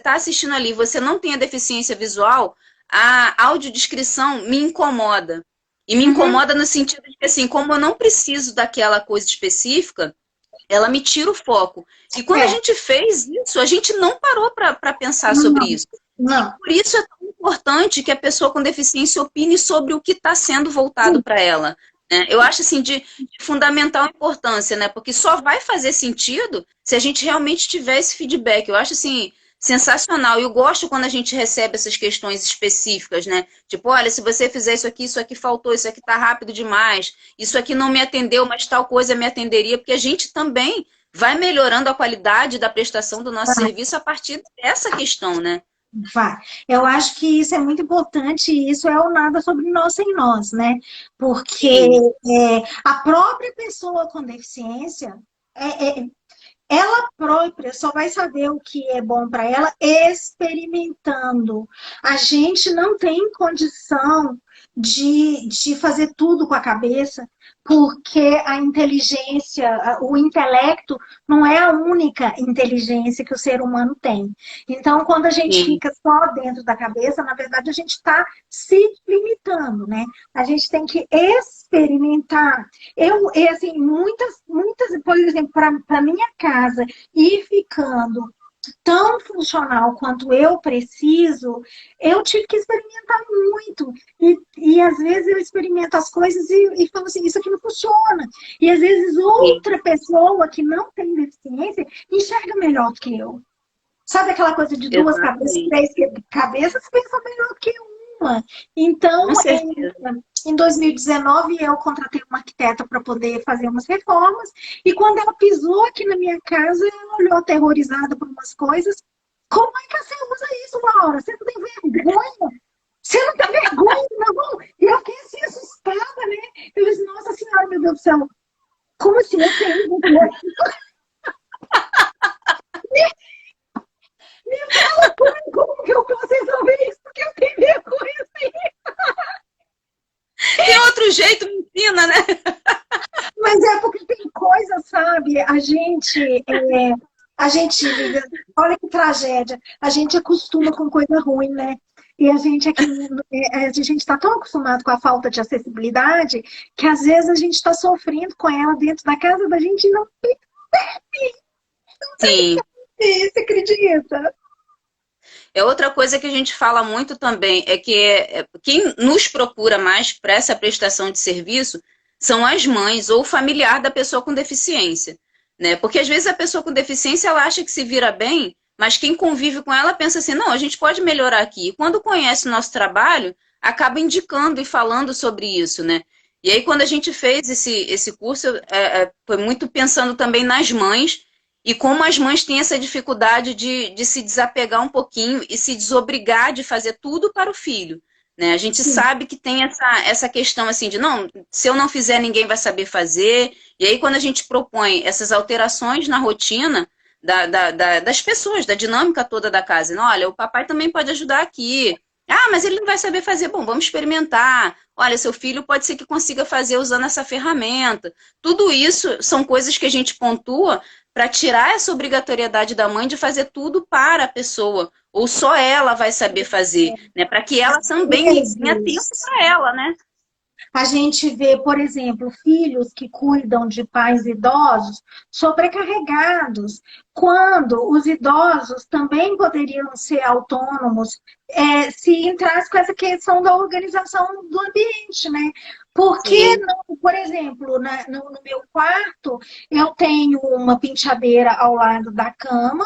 A: tá assistindo ali, você não tem a deficiência visual, a audiodescrição me incomoda. E me
B: Uhum.
A: incomoda no sentido de que, assim, como eu não preciso daquela coisa específica, ela me tira o foco. E quando a
B: É,
A: gente fez isso, a gente não parou para pensar sobre
B: não,
A: isso. E
B: não.
A: por isso é tão importante que a pessoa com deficiência opine sobre o que está sendo voltado para ela. Né? Eu acho assim de fundamental importância, né? Porque só vai fazer sentido se a gente realmente tiver esse feedback. Eu acho assim sensacional. Eu gosto quando a gente recebe essas questões específicas, né? Tipo, olha, se você fizer isso aqui faltou, isso aqui tá rápido demais, isso aqui não me atendeu, mas tal coisa me atenderia, porque a gente também vai melhorando a qualidade da prestação do nosso serviço a partir dessa questão, né?
B: Vai. Eu acho que isso é muito importante e isso é o nada sobre nós sem nós, né? Porque
A: Sim,
B: a própria pessoa com deficiência, ela própria só vai saber o que é bom para ela experimentando. A gente não tem condição de fazer tudo com a cabeça, porque a inteligência, o intelecto, não é a única inteligência que o ser humano tem. Então, quando a gente
A: sim,
B: fica só dentro da cabeça, na verdade, a gente está se limitando, né? A gente tem que experimentar. Assim, muitas, por exemplo, para minha casa ir ficando tão funcional quanto eu preciso, eu tive que experimentar muito. E às vezes eu experimento as coisas e falo assim, isso aqui não funciona. E às vezes
A: sim,
B: outra pessoa que não tem deficiência enxerga melhor do que eu. Sabe aquela coisa de duas cabeças,
A: exatamente.
B: três cabeças, pensa melhor do que uma. Então,
A: Com certeza.
B: em 2019, eu contratei uma arquiteta para poder fazer umas reformas. E quando ela pisou aqui na minha casa, ela olhou aterrorizada por umas coisas. Como é que você usa isso, Laura? Você não tem vergonha? Você não tem vergonha, não? E eu fiquei assim, assustada, né? Eu disse, nossa senhora, meu Deus do céu, como assim eu tenho vergonha? Me fala como que eu posso resolver isso, porque eu tenho vergonha assim.
A: Tem outro jeito, me ensina, né?
B: Mas é porque tem coisa, sabe? A gente, Lívia, olha que tragédia. A gente acostuma com coisa ruim, né? E a gente aqui, a gente está tão acostumado com a falta de acessibilidade que às vezes a gente está sofrendo com ela dentro da casa da gente e não
A: Sim.
B: percebe, você acredita?
A: É outra coisa que a gente fala muito também, é que quem nos procura mais para essa prestação de serviço são as mães ou o familiar da pessoa com deficiência, né? Porque às vezes a pessoa com deficiência ela acha que se vira bem, mas quem convive com ela pensa assim, não, a gente pode melhorar aqui. E quando conhece o nosso trabalho, acaba indicando e falando sobre isso, né? E aí quando a gente fez esse curso, foi muito pensando também nas mães e como as mães têm essa dificuldade de se desapegar um pouquinho e se desobrigar de fazer tudo para o filho. Né? A gente
B: Sim,
A: sabe que tem essa questão assim de não, se eu não fizer, ninguém vai saber fazer. E aí, quando a gente propõe essas alterações na rotina das pessoas, da dinâmica toda da casa, não, olha, o papai também pode ajudar aqui. Ah, mas ele não vai saber fazer. Bom, vamos experimentar. Olha, seu filho pode ser que consiga fazer usando essa ferramenta. Tudo isso são coisas que a gente pontua para tirar essa obrigatoriedade da mãe de fazer tudo para a pessoa, ou só ela vai saber fazer, né? Para que ela
B: às
A: também tenha tempo
B: vezes.
A: para ela, né?
B: A gente vê, por exemplo, filhos que cuidam de pais idosos sobrecarregados, quando os idosos também poderiam ser autônomos, se entrasse com essa questão da organização do ambiente, né? Porque,
A: Sim.
B: não, por exemplo, no meu quarto, eu tenho uma penteadeira ao lado da cama,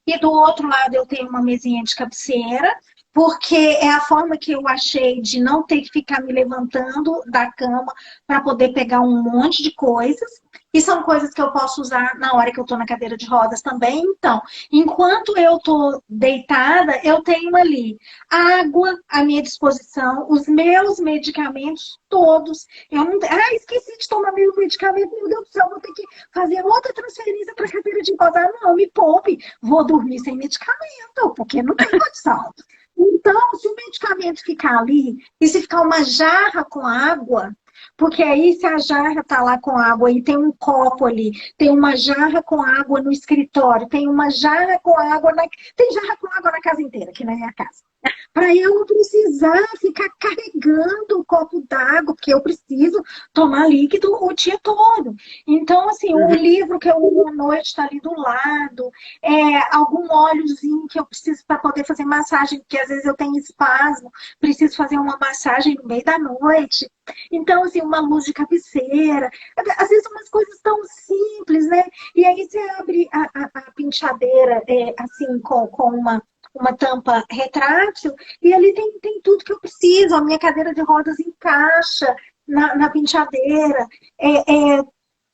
B: e do outro lado eu tenho uma mesinha de cabeceira, porque é a forma que eu achei de não ter que ficar me levantando da cama para poder pegar um monte de coisas. E são coisas que eu posso usar na hora que eu estou na cadeira de rodas também. Então, enquanto eu estou deitada, eu tenho ali água à minha disposição, os meus medicamentos todos. Eu não. Ah, esqueci de tomar meu medicamento, meu Deus do céu, vou ter que fazer outra transferência para a cadeira de rodas. Ah, não, me poupe, vou dormir sem medicamento, porque não tem condição. Então, se o medicamento ficar ali, e se ficar uma jarra com água, porque aí se a jarra está lá com água e tem um copo ali, tem uma jarra com água no escritório, tem uma jarra com água na... Tem jarra com água na casa inteira, aqui na minha casa para eu não precisar ficar carregando um copo d'água, porque eu preciso tomar líquido o dia todo. Então, assim, o
A: Uhum.
B: livro que eu leio à noite está ali do lado, algum óleozinho que eu preciso para poder fazer massagem, porque às vezes eu tenho espasmo, preciso fazer uma massagem no meio da noite. Então, assim, uma luz de cabeceira, às vezes umas coisas tão simples, né? E aí você abre a penteadeira, assim, com uma tampa retrátil, e ali tem tudo que eu preciso. A minha cadeira de rodas encaixa na penteadeira,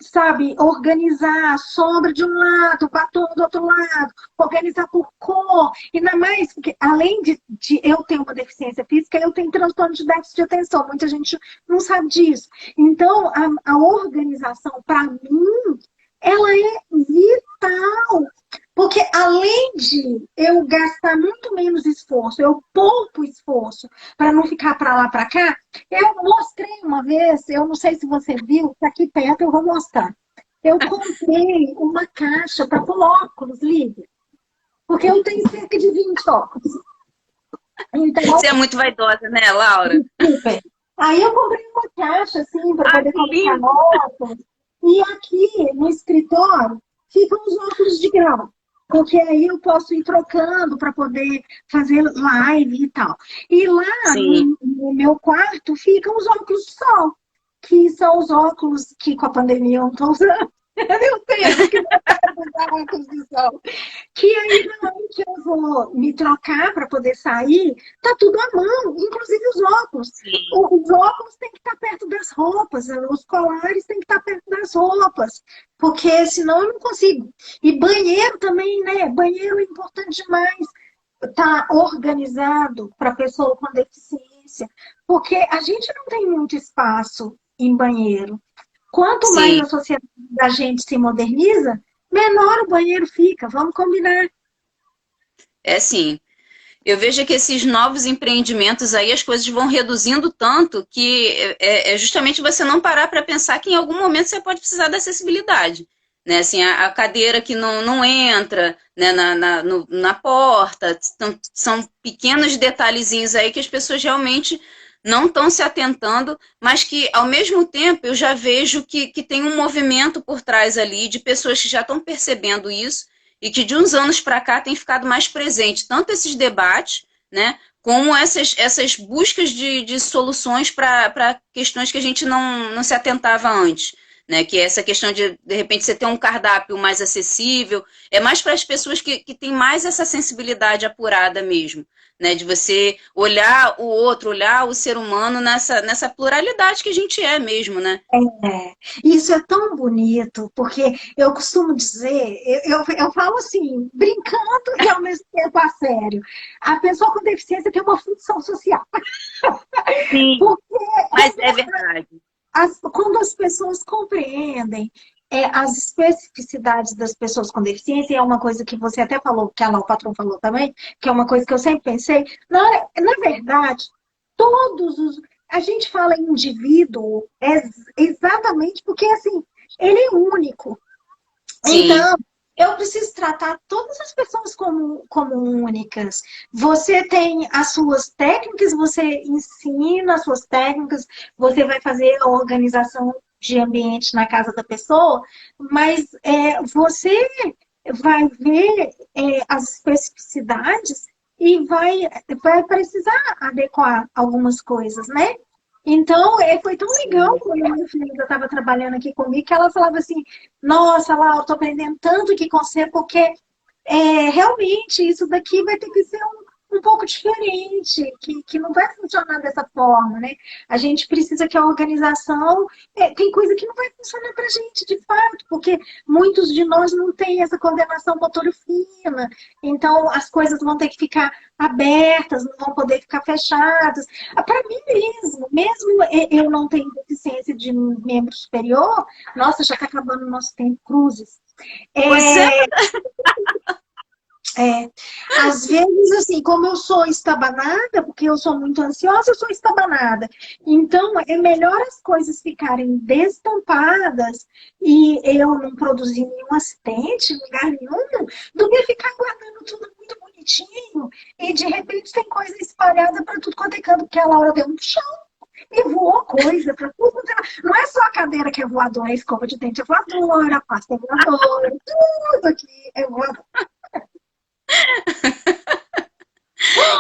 B: sabe, organizar a sombra de um lado, o batom do outro lado, organizar por cor, ainda mais porque, além de eu ter uma deficiência física, eu tenho transtorno de déficit de atenção, muita gente não sabe disso. Então, a organização, para mim, ela é vital, porque além de eu gastar muito menos esforço, eu poupo esforço para não ficar para lá para cá, eu mostrei uma vez, eu não sei se você viu, tá aqui perto, eu vou mostrar. Eu comprei uma caixa para pôr óculos, Lívia, porque eu tenho cerca de 20 óculos. Então,
A: Você é muito vaidosa, né, Laura?
B: super. Aí eu comprei uma caixa, assim, para
A: Ai,
B: poder
A: que
B: colocar
A: lindo!
B: óculos. E aqui no escritório ficam os óculos de grau. Porque aí eu posso ir trocando para poder fazer live e tal. E lá
A: Sim.
B: no meu quarto ficam os óculos de sol, que são os óculos que com a pandemia eu não estou usando. Eu tenho que voltar a usar óculos de sol. Que aí, na hora que eu vou me trocar para poder sair, tá tudo à mão, inclusive os óculos.
A: Sim.
B: Os óculos têm que estar perto das roupas, os colares têm que estar perto das roupas, porque senão eu não consigo. E banheiro também, né? Banheiro é importante demais. Tá organizado para pessoa com deficiência. deficiência, porque a gente não tem muito espaço em banheiro. Quanto mais
A: Sim,
B: a sociedade da gente se moderniza, menor o banheiro fica, vamos combinar.
A: é sim. Eu vejo que esses novos empreendimentos aí, as coisas vão reduzindo tanto que é justamente você não parar para pensar que em algum momento você pode precisar da acessibilidade. Né? Assim, a cadeira que não entra, né, na porta, são pequenos detalhezinhos aí que as pessoas realmente não estão se atentando, mas que, ao mesmo tempo, eu já vejo que tem um movimento por trás ali de pessoas que já estão percebendo isso e que de uns anos para cá tem ficado mais presente, tanto esses debates, né, como essas buscas de soluções para questões que a gente não se atentava antes. Né, que é essa questão de repente, você ter um cardápio mais acessível, é mais para as pessoas que têm mais essa sensibilidade apurada mesmo, né, de você olhar o outro, olhar o ser humano nessa pluralidade que a gente é mesmo, né?
B: É, isso é tão bonito, porque eu costumo dizer, eu falo assim, brincando e ao mesmo tempo a sério. A pessoa com deficiência tem uma função social.
A: Sim,
B: Porque
A: mas é verdade.
B: quando as pessoas compreendem as especificidades das pessoas com deficiência, e é uma coisa que você até falou, que o patrão falou também, que é uma coisa que eu sempre pensei, na verdade, todos os. A gente fala em indivíduo exatamente porque assim, ele é único.
A: Sim,
B: Então, eu preciso tratar todas as pessoas como únicas. Você tem as suas técnicas, você ensina as suas técnicas, você vai fazer a organização de ambiente na casa da pessoa, mas você vai ver as especificidades e vai precisar adequar algumas coisas, né? Então, foi tão legal
A: sim.
B: quando a minha filha estava trabalhando aqui comigo, que ela falava assim, nossa, Laura, eu estou aprendendo tanto aqui com você, porque realmente isso daqui vai ter que ser um pouco diferente, que não vai funcionar dessa forma, né? A gente precisa que a organização. Tem coisa que não vai funcionar para a gente, de fato, porque muitos de nós não têm essa coordenação motora fina, então as coisas vão ter que ficar abertas, não vão poder ficar fechadas. Para mim mesmo eu não tenho deficiência de membro superior, nossa, já está acabando o nosso tempo, cruzes.
A: Pois é,
B: É, é, às vezes, assim, como eu sou estabanada, porque eu sou muito ansiosa, eu sou estabanada. Então, é melhor as coisas ficarem destampadas e eu não produzir nenhum acidente em lugar nenhum, do que ficar guardando tudo muito bonitinho e de repente tem coisa espalhada para tudo quanto é canto, porque a Laura deu um chão e voou coisa para tudo. Não é só a cadeira que é voadora, a escova de dente é voadora, a pasta é voadora, tudo aqui é voador.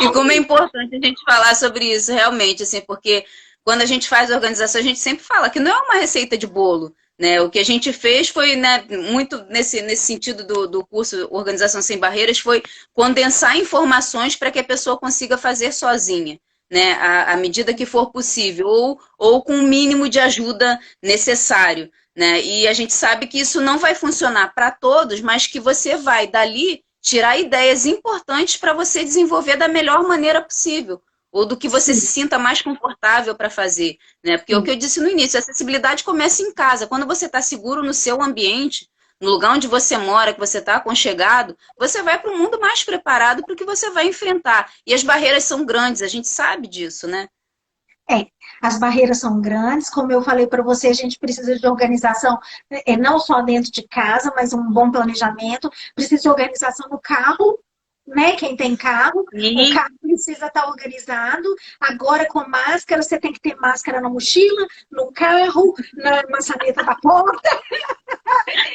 A: e como é importante a gente falar sobre isso realmente, assim, porque quando a gente faz a organização, a gente sempre fala que não é uma receita de bolo, né? O que a gente fez foi, né, muito nesse sentido do curso Organização Sem Barreiras, foi condensar informações para que a pessoa consiga fazer sozinha. Né, à medida que for possível, ou com o mínimo de ajuda necessário. Né? E a gente sabe que isso não vai funcionar para todos, mas que você vai dali tirar ideias importantes para você desenvolver da melhor maneira possível, ou do que você se
B: Sim,
A: sinta mais confortável para fazer, né? Porque é o que
B: sim.
A: eu disse no início, a acessibilidade começa em casa. Quando você está seguro no seu ambiente, no lugar onde você mora, que você está aconchegado, você vai para o mundo mais preparado para o que você vai enfrentar. E as barreiras são grandes, a gente sabe disso, né?
B: É, as barreiras são grandes, como eu falei para você, a gente precisa de organização, não só dentro de casa, mas um bom planejamento, precisa de organização no carro, né? Quem tem carro, o
A: E
B: carro precisa estar organizado. Agora, com máscara, você tem que ter máscara na mochila, no carro, na maçaneta da porta.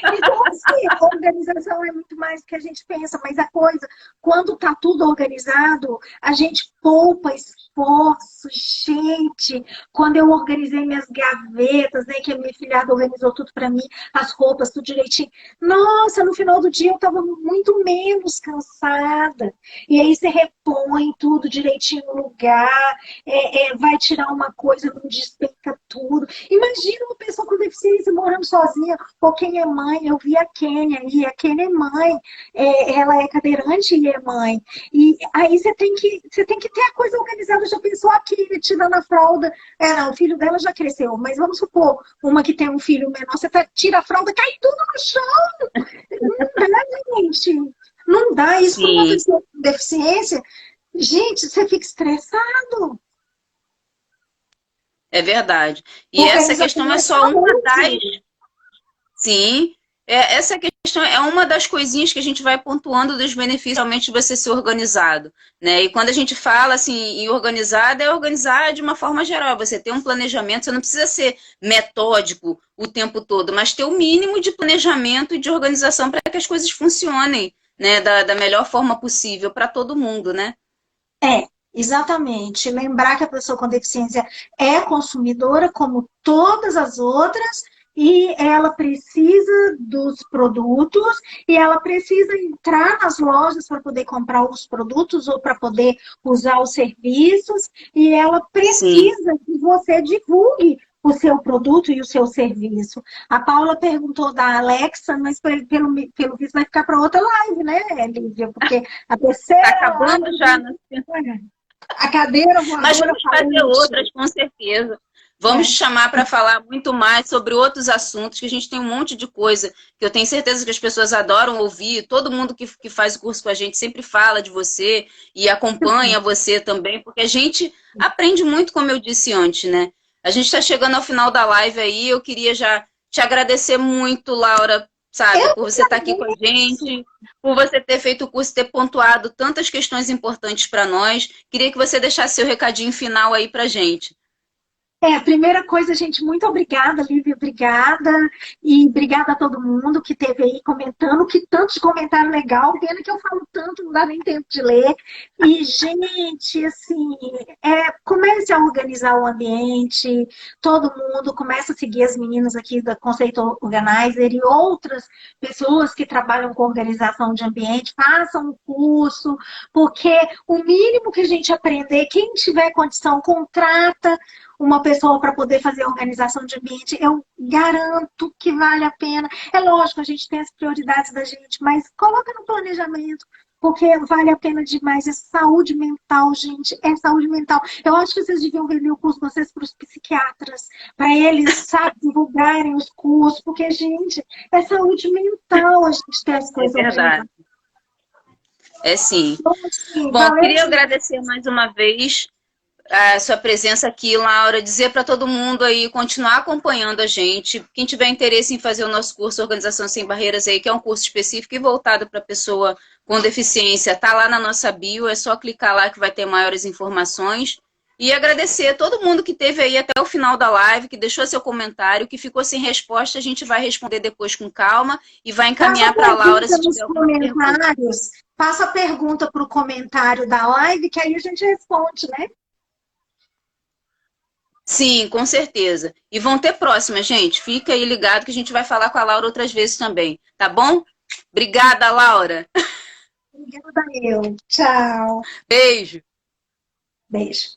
B: Então, assim, a organização é muito mais do que a gente pensa, mas a coisa, quando está tudo organizado, a gente poupa esforço, gente. Quando eu organizei minhas gavetas, né, que a minha filhada organizou tudo para mim, as roupas, tudo direitinho. Nossa, no final do dia eu estava muito menos cansada. E aí você repõe tudo direitinho no lugar, vai tirar uma coisa, não despeita tudo. Imagina uma pessoa com deficiência morando sozinha, ou quem é mãe, eu vi a Kênia, e a Kênia é mãe, ela é cadeirante e é mãe. E aí você tem que quer coisa organizada, já pensou aqui, tirando a fralda. Não, o filho dela já cresceu, mas vamos supor, uma que tem um filho menor, você tira a fralda, cai tudo no chão. Não dá, gente. Não dá isso para uma
A: Sim,
B: pessoa com deficiência. Gente, você fica estressado.
A: é verdade. E essa
B: Organização
A: questão é
B: é
A: só uma das.
B: saúde.
A: Sim, essa questão é uma das coisinhas que a gente vai pontuando dos benefícios realmente de você ser organizado, né? E quando a gente fala assim em organizado, é organizar de uma forma geral. Você ter um planejamento, você não precisa ser metódico o tempo todo, mas ter o mínimo de planejamento e de organização para que as coisas funcionem, né? Da melhor forma possível para todo mundo, né?
B: Exatamente. Lembrar que a pessoa com deficiência é consumidora, como todas as outras, e ela precisa dos produtos, e ela precisa entrar nas lojas para poder comprar os produtos ou para poder usar os serviços, e ela
A: Sim.
B: precisa que você divulgue o seu produto e o seu serviço. A Paula perguntou da Alexa, mas pelo visto vai ficar para outra live, né, Lívia? Porque a
A: Tá
B: terceira
A: acabando já, né?
B: live. A cadeira
A: Mas
B: voadora
A: vamos fazer
B: falante.
A: outras, com certeza. Vamos te
B: É.
A: chamar para falar muito mais sobre outros assuntos, que a gente tem um monte de coisa que eu tenho certeza que as pessoas adoram ouvir. Todo mundo que faz o curso com a gente sempre fala de você e acompanha você também, porque a gente aprende muito, como eu disse antes, né? A gente está chegando ao final da live aí, eu queria já te agradecer muito, Laura, sabe,
B: Eu
A: por você
B: que
A: estar aqui com a
B: agradeço.
A: gente, por você ter feito o curso, ter pontuado tantas questões importantes para nós. Queria que você deixasse seu recadinho final aí pra gente.
B: Primeira coisa, gente, muito obrigada, Lívia, obrigada. E obrigada a todo mundo que esteve aí comentando, que tanto de comentário legal, pena que eu falo tanto, não dá nem tempo de ler. E, gente, assim, comece a organizar o ambiente, todo mundo, comece a seguir as meninas aqui da Conceito Organizer e outras pessoas que trabalham com organização de ambiente, façam um curso, porque o mínimo que a gente aprender, quem tiver condição, contrata uma pessoa para poder fazer a organização de ambiente, eu garanto que vale a pena. É lógico, a gente tem as prioridades da gente, mas coloca no planejamento, porque vale a pena demais. É saúde mental, gente, é saúde mental. Eu acho que vocês deviam vender o curso de vocês para os psiquiatras, para eles, sabe, divulgarem os cursos, porque, gente, é saúde mental a gente ter as
A: É
B: coisas
A: verdade.
B: organizadas.
A: É sim.
B: Então, assim,
A: Bom,
B: valeu
A: queria
B: demais.
A: agradecer mais uma vez a sua presença aqui, Laura. Dizer para todo mundo aí continuar acompanhando a gente. Quem tiver interesse em fazer o nosso curso Organização Sem Barreiras aí, que é um curso específico e voltado para pessoa com deficiência, tá lá na nossa bio. É só clicar lá que vai ter maiores informações. E agradecer a todo mundo que esteve aí até o final da live, que deixou seu comentário, que ficou sem resposta, a gente vai responder depois com calma e vai
B: Faça
A: encaminhar para a Laura
B: pergunta
A: se
B: nos
A: tiver alguma pergunta.
B: comentários. Faça pergunta para o comentário da live, que aí a gente responde, né?
A: Sim, com certeza. E vão ter próximas, gente. Fica aí ligado que a gente vai falar com a Laura outras vezes também, tá bom? Obrigada, Laura.
B: Obrigada, eu. Tchau.
A: Beijo.
B: Beijo.